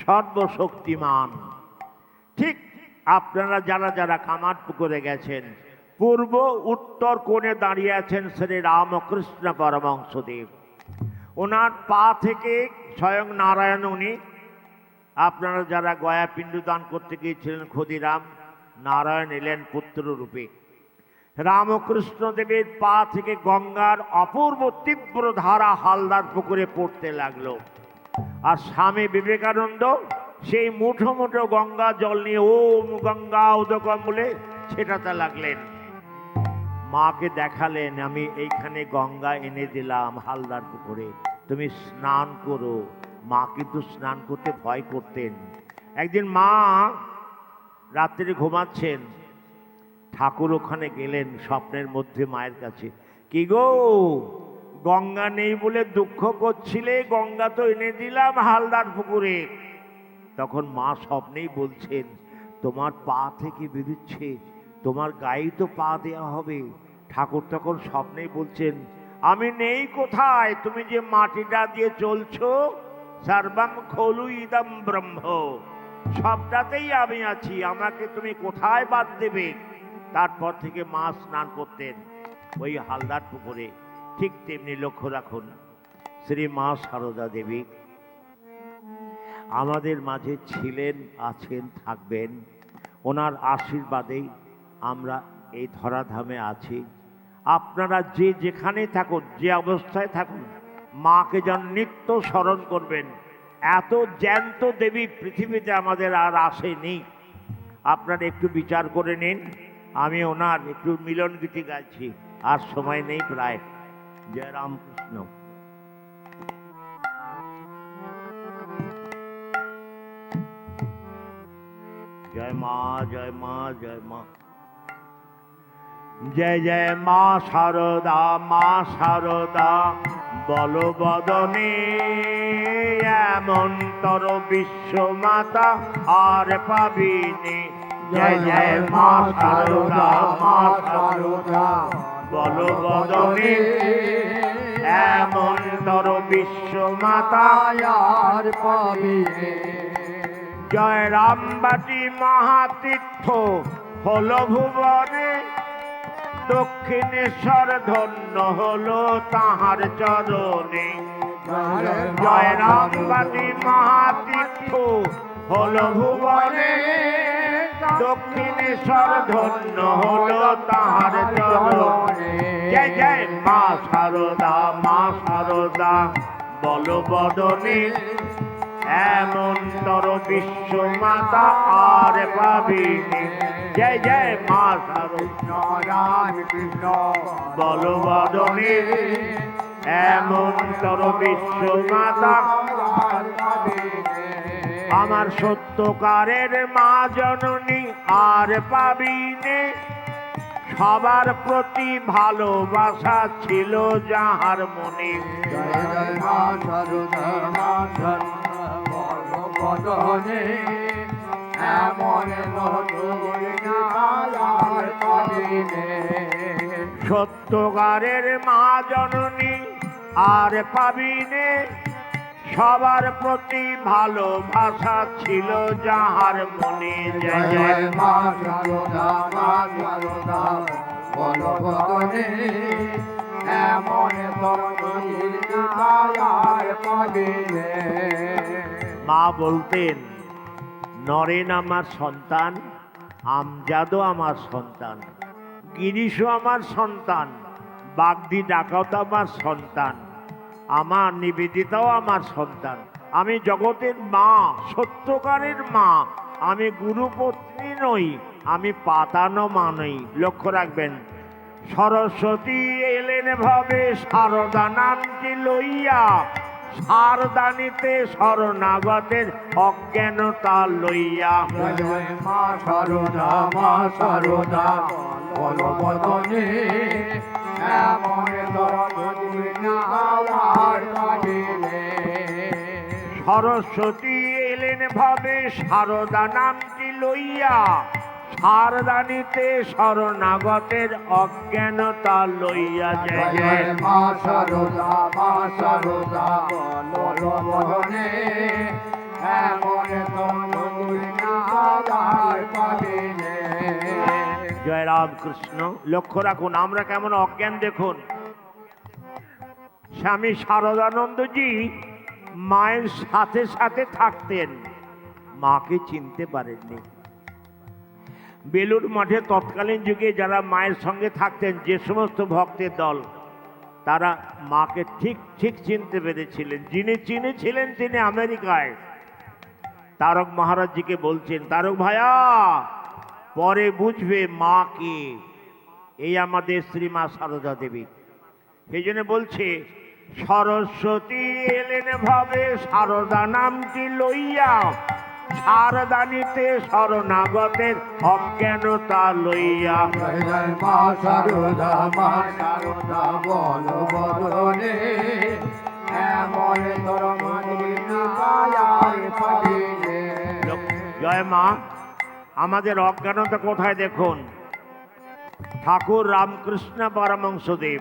A: সর্বশক্তিমান। ঠিক আপনারা যারা যারা কামারপুকুরে গেছেন, পূর্ব উত্তর কোণে দাঁড়িয়ে আছেন শ্রী রামকৃষ্ণ পরমহংসদেব। ওনার পা থেকে স্বয়ং নারায়ণ উনি। আপনারা যারা গয়া পিণ্ডদান করতে গিয়েছিলেন, ক্ষুদিরাম নারায়ণ এলেন পুত্র রূপে। রামকৃষ্ণ দেবের পা থেকে গঙ্গার অপূর্ব তীব্র ধারা হালদার পুকুরে পড়তে লাগলো। আর স্বামী বিবেকানন্দ সেই মুঠো মুঠো গঙ্গা জল নিয়ে ওম গঙ্গা উদকম বলে ছেটাতে লাগলেন। মাকে দেখালেন, আমি এইখানে গঙ্গা এনে দিলাম হালদার পুকুরে, তুমি স্নান করো। মা কিন্তু স্নান করতে ভয় করতেন। একদিন মা রাত্রে ঘুমাচ্ছেন, ঠাকুর ওখানে গেলেন স্বপ্নের মধ্যে মায়ের কাছে। কি গো, গঙ্গা নেই বলে দুঃখ করছিলে, গঙ্গা তো এনে দিলাম হালদার পুকুরে। তখন মা স্বপ্নেই বলছেন, তোমার পা থেকে বেরোচ্ছে, তোমার গায়ে তো পা দেওয়া হবে। ঠাকুর তখন স্বপ্নেই বলছেন, আমি নেই কোথায়, তুমি যে মাটিটা দিয়ে চলছো, সর্বম খলু ইদম ব্রহ্ম, সবটাতেই আমি আছি, আমাকে তুমি কোথায় বাদ দেবে। তারপর থেকে মা স্নান করতেন ওই হালদার পুকুরে। ঠিক তেমনি লক্ষ্য রাখুন, শ্রী মা সারদা দেবী আমাদের মাঝে ছিলেন, আছেন, থাকবেন। ওনার আশীর্বাদেই আমরা এই ধরাধামে আছি। আপনারা যে যেখানে থাকুন, যে অবস্থায় থাকুন, মাকে যেন নিত্য স্মরণ করবেন। এত জ্যান্ত দেবী পৃথিবীতে আমাদের আর আসেনি। আপনারা একটু বিচার করে নিন। আমি ওনার একটু মিলন গীতি গাইছি, আর সময় নেই প্রায়। জয় রামকৃষ্ণ। জয় মা, জয় মা, জয় মা। জয় জয় মা সারদা, মা সারদা বলো বদনে, এমন তর বিশ্ব মাতা আর পাবিনি। জয় জয় মা সারদা, মা সারদা বলো বদনে, এমন তর বিশ্ব মাতা
B: আর পাবিনে।
A: জয় রামবাটি মহাতীর্থ হলো ভুবনে, দক্ষিণেশ্বর ধন্য হলো তাহার চরণে। জয় রামবাটি মহাতীর্থ হলো ভুবনে, দক্ষিণেশ্বর ধন্য হলো তাহার চরণে। জয় জয় মা সারদা, মা সারদা বলো বদনে, এমন তর বিশ্ব মাতা আর পাবিনি। জয় জয় মা সারদা,
B: কৃষ্ণ
A: বলো বদনে, এমন তর বিশ্ব মাতা। আমার সত্যকারের মা জননী আর পাবিনে, সবার প্রতি ভালোবাসা ছিল যাহার মনে।
B: জয় জয় মা সারদা, মা সারদা বলো বদনে, এমন আর পাবিনে।
A: সত্যকারের মা জননী আর পাবিনে, সবার প্রতি ভালোবাসা ছিল যাহার মনে। জয় জয়
B: মা সারদা, মা সারদা বলো বদনে, এমন আর পাবিনে।
A: মা বলতেন, নরেন আমার সন্তান, আমজাদও আমার সন্তান, গিরিশও আমার সন্তান, বাগদি ডাকাতো আমার সন্তান, আমার নিবেদিতাও আমার সন্তান। আমি জগতের মা, সত্যকারের মা। আমি গুরুপত্নী নই, আমি পাতানো মা নই। লক্ষ্য রাখবেন, সরস্বতী এলেন ভাবে সারদা নামটি লইয়া, সারদানিতে শরণাগতের অজ্ঞানতা লইয়া।
B: জয় মা সারদা, মা সারদা বলো বদনে, এমন ধর্ম যদি না আর পাবিলে
A: সরস্বতী এলেন ভাবে সারদা নামটি লইয়া, সারদানিতে শরণাগতের অজ্ঞানতা লইয়া
B: জয়
A: যায়।
B: জয় মা সারদা বলো বদনে এমন ধর্ম যদি না আর পাবিলে
A: জয় রামকৃষ্ণ। লক্ষ্য রাখুন আমরা কেমন অজ্ঞান দেখুন। স্বামী শারদানন্দজি মায়ের সাথে সাথে থাকতেন, মাকে চিনতে পারেননি। বেলুড় মাঠে তৎকালীন যুগে যারা মায়ের সঙ্গে থাকতেন, যে সমস্ত ভক্তের দল, তারা মাকে ঠিক ঠিক চিনতে পেরেছিলেন। যিনি চিনেছিলেন তিনি আমেরিকায়। তারক মহারাজজিকে বলছেন, তারক ভাইয়া পরে বুঝবে মা কে, এই আমাদের শ্রীমা সারদা দেবী। সেই জন্য বলছে সরস্বতী এলেন ভাবে সারদা নামটি লইয়া, সারদানিতে শরণাগতের অজ্ঞানতা লইয়া।
B: জয় জয় মা সারদা বলো বদনে এমন ধর্ম যদি না আর পাবিলে
A: জয় মা। আমাদের অজ্ঞানতা কোথায় দেখুন। ঠাকুর রামকৃষ্ণ পরমহংসদেব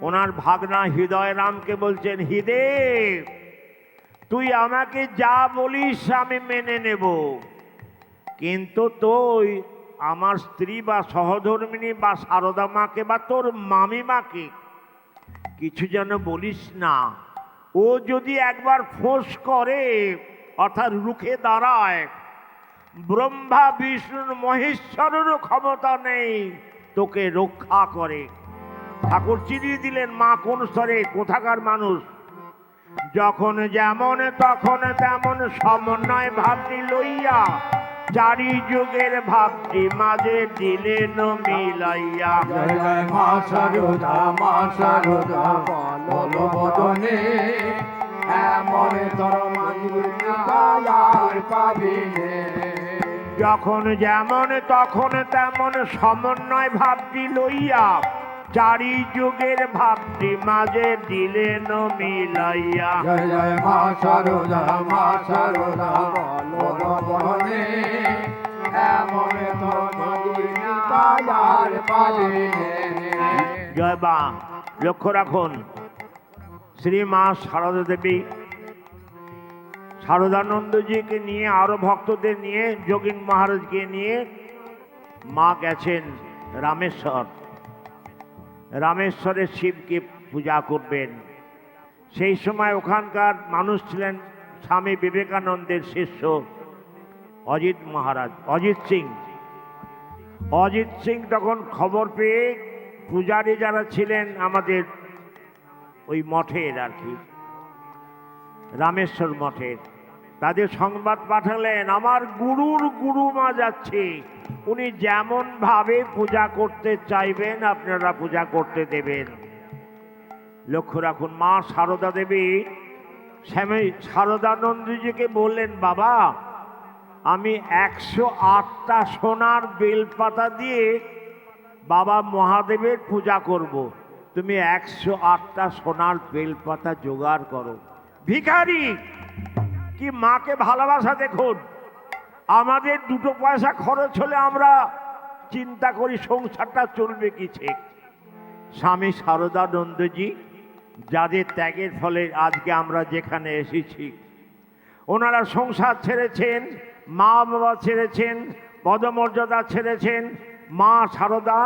A: ওনার ভাগনা হৃদয় রামকে বলছেন, হৃদয় তুই আমাকে যা বলিস আমি মেনে নেব, কিন্তু তুই আমার স্ত্রী বা সহধর্মিনী বা সারদা মাকে বা তোর মামিমাকে কিছু যেন বলিস না। ও যদি একবার ফোঁস করে অর্থাৎ রুখে দাঁড়ায়, ব্রহ্মা বিষ্ণু মহেশ্বরেরও ক্ষমতা নেই তোকে রক্ষা করে। ঠাকুর চিনিয়ে দিলেন মা কোন স্তরে, কোথাকার মানুষ। যখন যেমন তখন তেমন সমন্বয় ভাবটি লইয়া, চারি যুগের ভাবটি মাঝে দিলেন মিলাইয়া।
B: জয় জয় মা সারদা বলো বদনে এমন ধর্ম যদি না আর পাবিলে
A: যখন যেমন তখন তেমন সমন্বয় ভাবটি লইয়া, চারি যুগের ভাবটি মাঝে দিলেন মিলাইয়া।
B: জয় জয় মা সারদা বলো বদনে এমন ধর্ম যদি না আর পাবিলে
A: জয় মা। লক্ষ্য রাখুন শ্রীমা সারদা দেবী শারদানন্দজিকে নিয়ে আরো ভক্তদের নিয়ে যোগীন মহারাজকে নিয়ে মা গেছেন রামেশ্বর। রামেশ্বরে শিবকে পূজা করবেন। সেই সময় ওখানকার মানুষ ছিলেন স্বামী বিবেকানন্দের শিষ্য অজিত মহারাজ, অজিত সিং। অজিত সিং তখন খবর পেয়ে পূজারী যারা ছিলেন আমাদের ওই মঠের আর কি, রামেশ্বর মঠের, তাদের সংবাদ পাঠালেন আমার গুরুর গুরুমা যাচ্ছে, উনি যেমন ভাবে পূজা করতে চাইবেন আপনারা পূজা করতে দেবেন। লক্ষ্য রাখুন মা সারদা দেবী স্বামী শারদানন্দজিকে বললেন, বাবা আমি 108টা সোনার বেলপাতা দিয়ে বাবা মহাদেবের পূজা করব, তুমি 108টা সোনার বেলপাতা জোগাড় করো। ভিখারি কি মাকে ভালোবাসা দেখুন। আমাদের দুটো পয়সা খরচ হলে আমরা চিন্তা করি সংসারটা চলবে কিছে। স্বামী শারদানন্দজি যাদের ত্যাগের ফলে আজকে আমরা যেখানে এসেছি, ওনারা সংসার ছেড়েছেন, মা বাবা ছেড়েছেন, পদমর্যাদা ছেড়েছেন, মা সারদা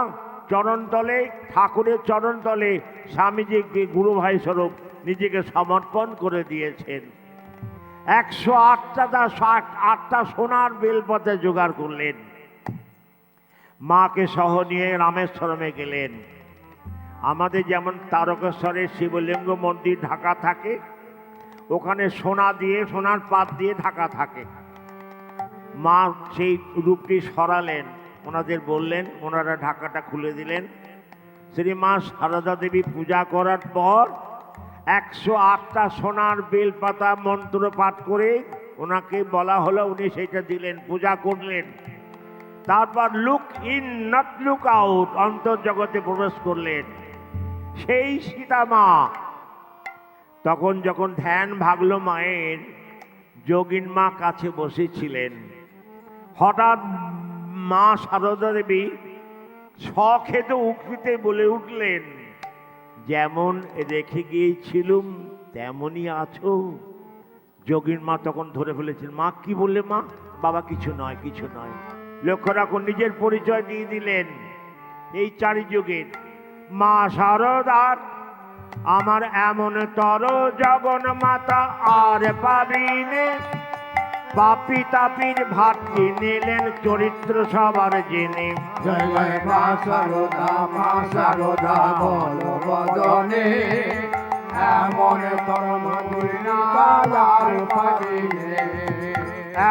A: চরণতলে, ঠাকুরের চরণতলে স্বামীজিকে গুরু ভাই স্বরূপ নিজেকে সমর্পণ করে দিয়েছেন। 108টা সোনার বেলপাতা জোগাড় করলেন। মাকে সহ নিয়ে রামেশ্বরমে গেলেন। আমাদের যেমন তারকেশ্বরের শিবলিঙ্গ মন্দির ঢাকা থাকে, ওখানে সোনা দিয়ে, সোনার পাত দিয়ে ঢাকা থাকে। মা সেই রূপটি সরালেন, ওনাদের বললেন, ওনারা ঢাকাটা খুলে দিলেন। শ্রীমা সারদা দেবী পূজা করার পর 108টা সোনার বেলপাতা মন্ত্র পাঠ করে ওনাকে বলা হলো, উনি সেটা দিলেন, পূজা করলেন। তারপর look in not look out, অন্তর্জগতে প্রবেশ করলেন। সেই সীতা মা তখন যখন ধ্যান ভাগলো মায়ের, যোগিন মা কাছে বসেছিলেন। হঠাৎ মা সারদা দেবী সখেদ উক্তিতে বলে উঠলেন, যেমন রেখে গিয়েছিলুম তেমনই আছো। যোগিন মা তখন ধরে ফেলেছেন, মা কি বললে মা? বাবা কিছু নয়, কিছু নয়। লক্ষ্য রাখুন, নিজের পরিচয় দিয়ে দিলেন। এই চারি যুগের মা শারদার আমার এমন তর জগন মাতা আর পাবিনে, পাপি তাপির ভাতটি নিলেন চরিত্র সবার জেনে।
B: জয় জয় মা শারদা বলো বদনে, এমন তর মধুরিণা আর পাবিনে।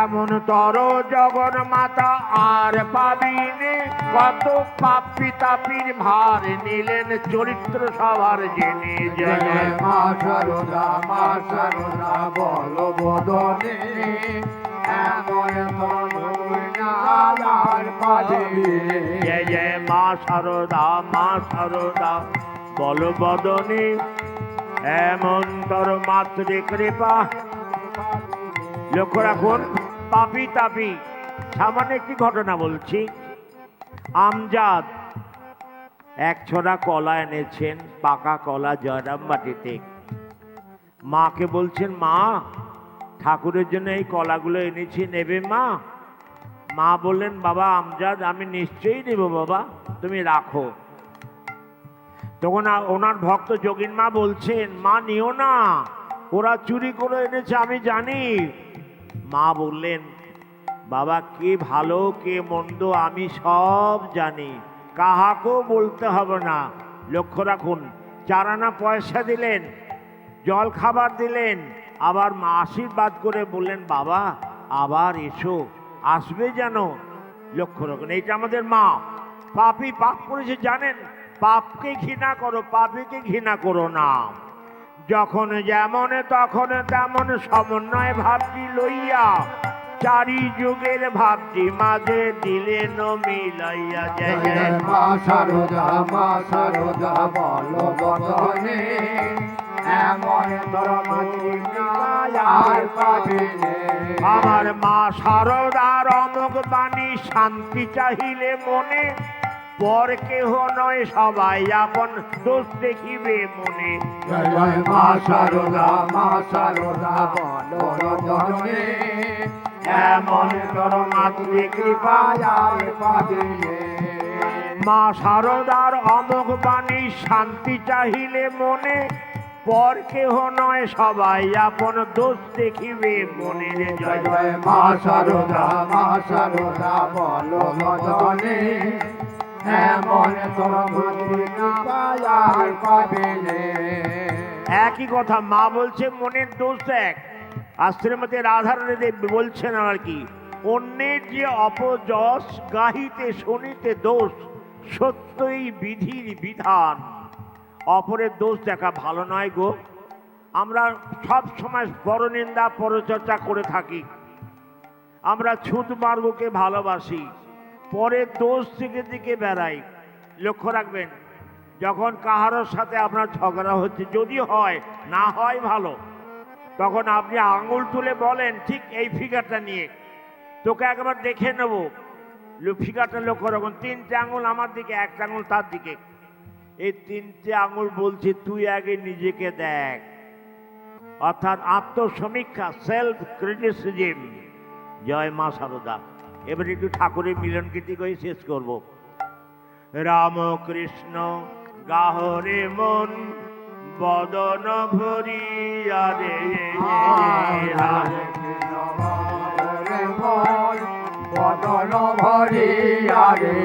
A: এমন তর জগন মাতা আর পাবিনে, কত পাপি তাপির ভার নিলেন চরিত্র সবার জেনে।
B: জয় জয় মা শারদা বলো বদনে, এমন তর মধুরিণা আর পাবিনে।
A: জয় জয় মা শারদা বল বদনে, এমন তর মাতৃ কৃপা। লক্ষ্য রাখুন, পাপি তাপি সামান্য একটি ঘটনা বলছি। আমজাদ এক ছড়া কলা এনেছেন, পাকা কলা, জয়রাম বাটিতে। মাকে বলছেন, মা ঠাকুরের জন্য এই কলাগুলো এনেছি, নেবে মা? মা বললেন, বাবা আমজাদ আমি নিশ্চয়ই নেব বাবা, তুমি রাখো। তখন ওনার ভক্ত যোগিন মা বলছেন, মা নিও না, ওরা চুরি করে এনেছে আমি জানি। মা বললেন, বাবা কে ভালো কে মন্দ আমি সব জানি, কাহাকেও বলতে হবে না। লক্ষ্য রাখুন, 4 আনা পয়সা দিলেন, জল খাবার দিলেন, আবার মা আশীর্বাদ করে বললেন, বাবা আবার এসো, আসবে যেন। লক্ষ্য রাখুন, এইটা আমাদের মা। পাপী পাপ করেছে জানেন, পাপকে ঘৃণা করো, পাপীকে ঘৃণা করো না। যখন যেমন তখন তেমন সমন্বয় ভাবটি লইয়া, চারি যুগের ভাবটি মাঝে দিলেন মিলাইয়া। জয় জয়
B: মা শারদা বলো বদনে, এমন তর মধুরিণা আর পাবিনে।
A: আমার মা শারদার অমোঘ বাণী, শান্তি চাহিলে মনে, পর কেহ নয় সবাই আপন, দোষ দেখিবে মনে।
B: জয় জয় মা শারদা বলো বদনে, এমন তর মাতৃ কৃপা আর পাবিনে।
A: মা শারদার অমোঘ বাণী, শান্তি চাহিলে মনে, পর কেহ নয় সবাই আপন, দোষ দেখিবে মনে।
B: জয় জয় মা শারদা বলো বদনে, এমন তর মাতৃ কৃপা আর পাবিনে।
A: একই কথা মা বলছে, মনের দোষ এক। আর শ্রীমতী রাধারানী দেবী বলছেন আর কি, অন্যের যে অপযশ গাহিতে শুনিতে দোষ, সত্যই বিধির বিধান। অপরের দোষ দেখা ভালো নয় গো। আমরা সব সময় পরনিন্দা পরচর্চা করে থাকি, আমরা ছুত মার্গকে ভালোবাসি, পরের দোষ থেকে দিকে বেড়াই। লক্ষ্য রাখবেন, যখন কাহারোর সাথে আপনার ঝগড়া হচ্ছে, যদি হয় না হয় ভালো, তখন আপনি আঙুল তুলে বলেন, ঠিক এই ফিগারটা নিয়ে তোকে একবার দেখে নেব। ফিগারটা লক্ষ্য রাখুন, 3টে আঙুল আমার দিকে, 1টা আঙুল তার দিকে। এই 3টে আঙুল বলছে, তুই আগে নিজেকে দেখ। অর্থাৎ আত্মসমীক্ষা, সেলফ ক্রিটিসিজম। জয় মা শারদা। এবার একটু ঠাকুরের মিলন গীতি করে শেষ করব। রামকৃষ্ণ গাহরে মন, বদন ভরিয়া রে।
B: বদন ভরিয়া রে।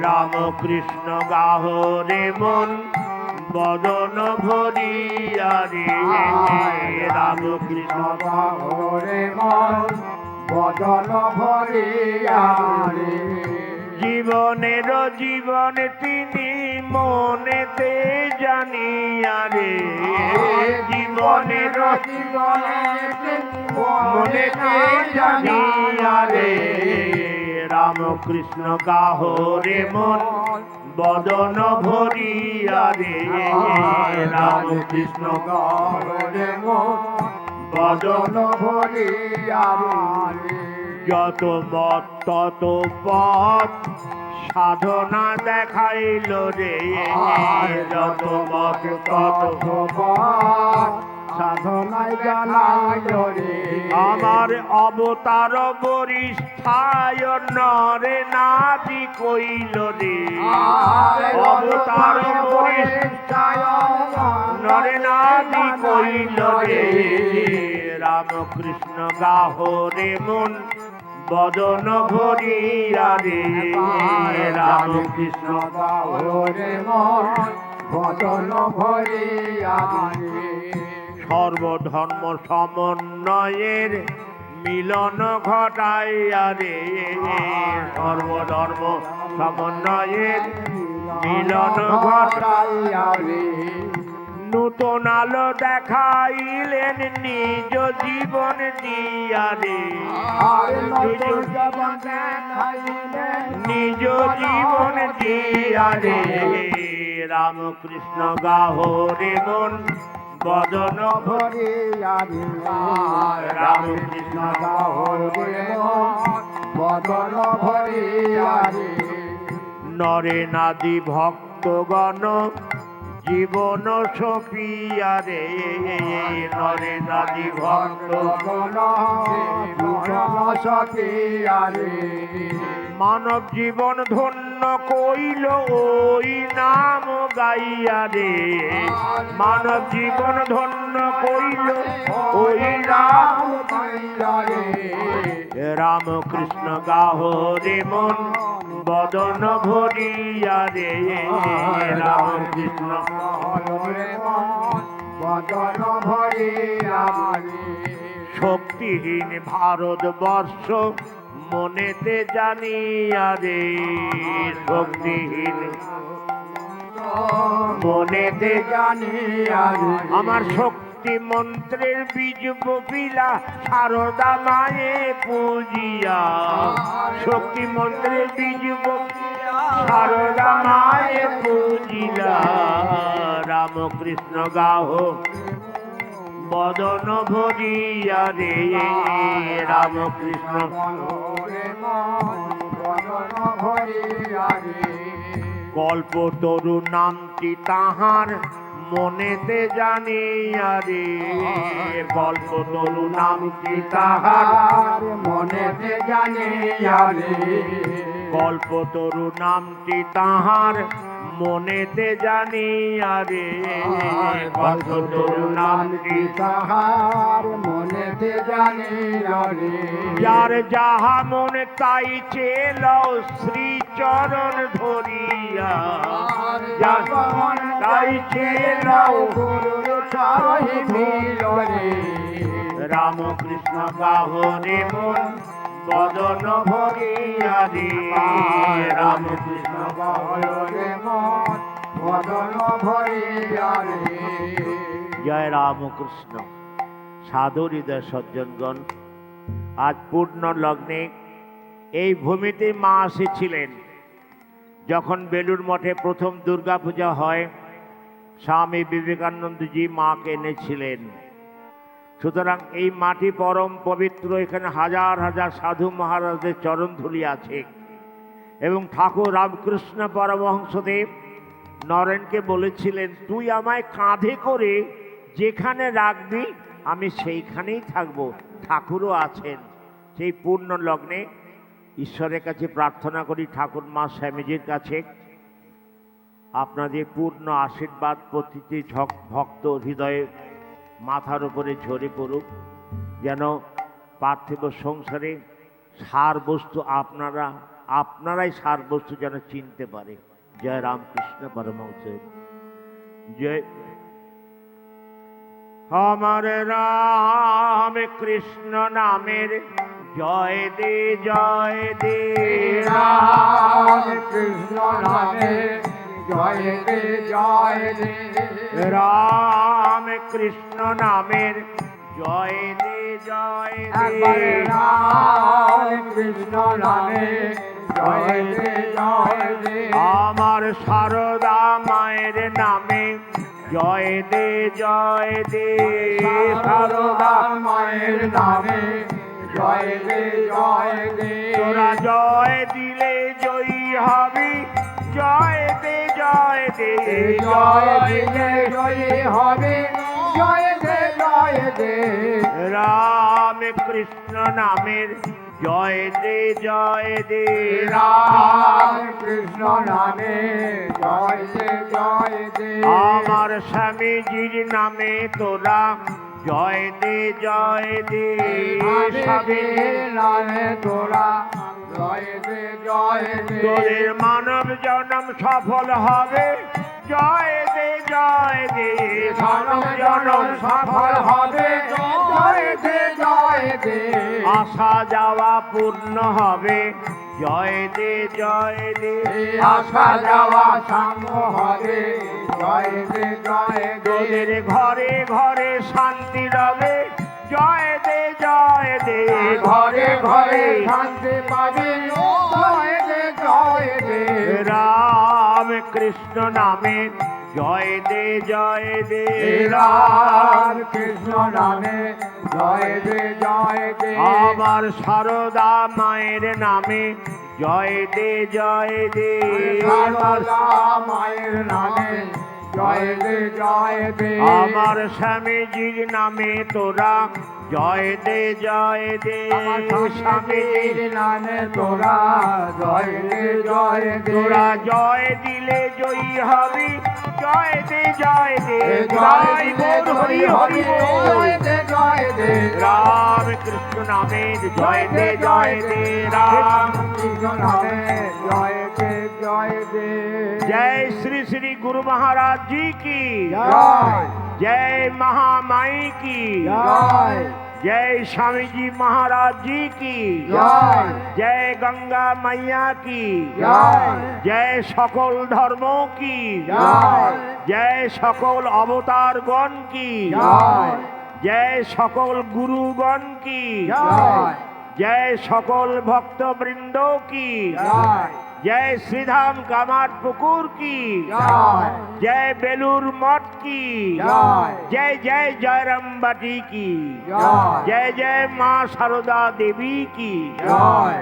A: রামকৃষ্ণ গাহরে মন, বদন ভরিয়া রে। রামকৃষ্ণ
B: গাহরে মন, বদন ভরিয়া রে।
A: জীবনের জীবন তিনি মনেতে জানিয়া রে। জীবনের
B: জীবনে
A: মনেতে জানিয়া রে। রাম রাম কৃষ্ণ গাহো রে মন বদন ভরিয়া রে রাম কৃষ্ণ
B: গরে মন বদন ভরিয়া রে
A: যত মত তত পথ সাধনা দেখাইল রে যত মত তত
B: সাধনায় জানাইল রে
A: আমার অবতার বরিষ্ঠায় নরে নাদি কইল রে অবতার বরিষ্ঠায় নরে নাদি কইল রে রামকৃষ্ণ গাহো রে মন বদন ভরিয়া রে রামকৃষ্ণ
B: গরে মন বদন ভরিয়া রে
A: সর্বধর্ম সমন্বয়ের মিলন ঘটাইয়া রে সর্বধর্ম সমন্বয়ের মিলন ঘটাইয়া
B: রে
A: নূতন আলো দেখাইলেন নিজ জীবন দিয়া রে নিজ জীবন দিয়া রে রামকৃষ্ণ গাহো রে মন বদন
B: ভরিয়া রে
A: রামকৃষ্ণ
B: গাহো রে মন বদন ভরিয়া রে
A: নরে নাদি ভক্তগণ জীবন সপিয়া রে নরে নাদি ভক্ত মানব জীবন ধন্য কইল ওই নাম গাইয়া রে মানব জীবন ধন্য কইল ওই নাম
B: গাইয়া রে
A: রামকৃষ্ণ গাহো রে মন বদন ভরিয়া রে রামকৃষ্ণ
B: বদন ভরিয়া রে
A: শক্তিহীন ভারতবর্ষ মনেতে জানিয়া রে শক্তিহীন মনেতে
B: জানিয়া রে
A: আমার শক্তি মন্ত্রের বীজ বপিলা সারদা মায়ে পূজিয়া শক্তি মন্ত্রের বীজ বপিলা সারদা মায়ে পূজিলা রামকৃষ্ণ গাহো বদন ভরিয়া রে রামকৃষ্ণ
B: বদন ভরিয়া রে
A: কল্পতরু নামটি তাহার মনেতে জানিয়া রে কল্পতরু নামটি তাহার
B: মনেতে জানিয়া রে
A: কল্পতরু নামটি তাহার মনেতে জানিয়া রে কল্পতরু নামটি
B: তাহার মনেতে জানিয়া রে
A: যার যাহা মনে তাই চেলাও শ্রীচরণ ধরিয়া যার তাই চেলাও
B: গুরুর চাহি মিল রে
A: রামকৃষ্ণ গাহো রে মন বদন ভরিয়া রে রামকৃষ্ণ
B: রে মন বদন ভরিয়া রে
A: জয় রামকৃষ্ণ সাধু হৃদয় সজ্জনগণ আজ পূর্ণ লগ্নে এই ভূমিতে মা এসেছিলেন যখন বেলুড় মঠে প্রথম দুর্গা পূজা হয় স্বামী বিবেকানন্দজি মাকে এনেছিলেন সুতরাং এই মাটি পরম পবিত্র এখানে হাজার হাজার সাধু মহারাজদের চরণধুলি আছে এবং ঠাকুর রামকৃষ্ণ পরমহংসদেব নরেনকে বলেছিলেন তুই আমায় কাঁধে করে যেখানে রাখবি আমি সেইখানেই থাকব ঠাকুরও আছেন সেই পূর্ণ লগ্নে ঈশ্বরের কাছে প্রার্থনা করি ঠাকুর মা স্বামীজির কাছে আপনাদের পূর্ণ আশীর্বাদ প্রতিটি ভক্ত হৃদয়ে মাথার উপরে ঝরে পড়ুক যেন পার্থিব সংসারে সার বস্তু আপনারাই সার বস্তু যেন চিনতে পারে জয় রামকৃষ্ণ পরমহংস জয় আমার রাম কৃষ্ণ নামের জয় দে
B: রাম কৃষ্ণ নামে জয় রে জয় রে
A: রাম কৃষ্ণ নামের জয় দে
B: একবার রাম কৃষ্ণ নামে জয় দে জয় দে
A: আমার সারদা মায়ের নামে জয় দে জয় দে
B: সারদা মায়ের নামে জয় দে জয় দে
A: তোরা জয় দিলে জয়ী হবি জয় দে জয় দে
B: জয় দিলে জয় হবে জয় দে জয় দে
A: রাম কৃষ্ণ নামের জয় দে জয় দে
B: রাম কৃষ্ণ নামে জয় দে জয় দে
A: আমার স্বামীজির নামে তোরা জয় দে জয় দে
B: স্বামী নামে তোরা জয় দে জয় দে
A: তোদের মানব জনম সফল হবে জয় দে জয় দে মানব জনম
B: সফল হবে জয় দে জয় দে
A: আসা যাওয়া পূর্ণ হবে জয় দে জয় দে
B: আসা যাওয়া সাম্য হবে জয় দে জয় দে
A: তোদের ঘরে ঘরে শান্তি রবে জয় দে জয় দে
B: ঘরে ঘরে শান্তি পাবে জয় দে জয় দে
A: রাম কৃষ্ণ নামে জয় দে জয় দে
B: রাম কৃষ্ণ নামে জয় দে জয় দে
A: আমার সারদা মায়ের নামে জয় দে জয় দে
B: সারদা মায়ের নামে জয় দে জয় দে
A: আমার স্বামীজির নামে তোরা জয় দে জয় দে
B: স্বামীর নামে তোরা জয় দে জয় দে
A: তোরা জয় দিলে জয়ী হবি জয় দে জয় দে
B: জয়
A: জয়
B: দে
A: গৌর হরি হরি বল।
B: জয় দে জয় দে
A: রাম কৃষ্ণ নামের জয় দে জয় দে রাম
B: কৃষ্ণ নামে জয় দে জয় দে
A: जय श्री श्री गुरु महाराज जी की
B: জয়
A: जय महामाई की
B: জয়
A: जय स्वामी जी महाराज जी की
B: জয়
A: जय गंगा मैया की
B: জয়
A: जय सकल धर्मों की
B: জয়
A: जय सकल अवतारगण की
B: জয়
A: जय सकल गुरुगण की
B: জয়
A: जय सकल भक्तवृंदों की
B: জয়
A: जय श्रीधाम कामार पुकुर की
B: জয়
A: जय बेलूर मठ की
B: জয়
A: जय जय जयराम बाटी की
B: জয়
A: जय जय माँ शारदा देवी की
B: জয়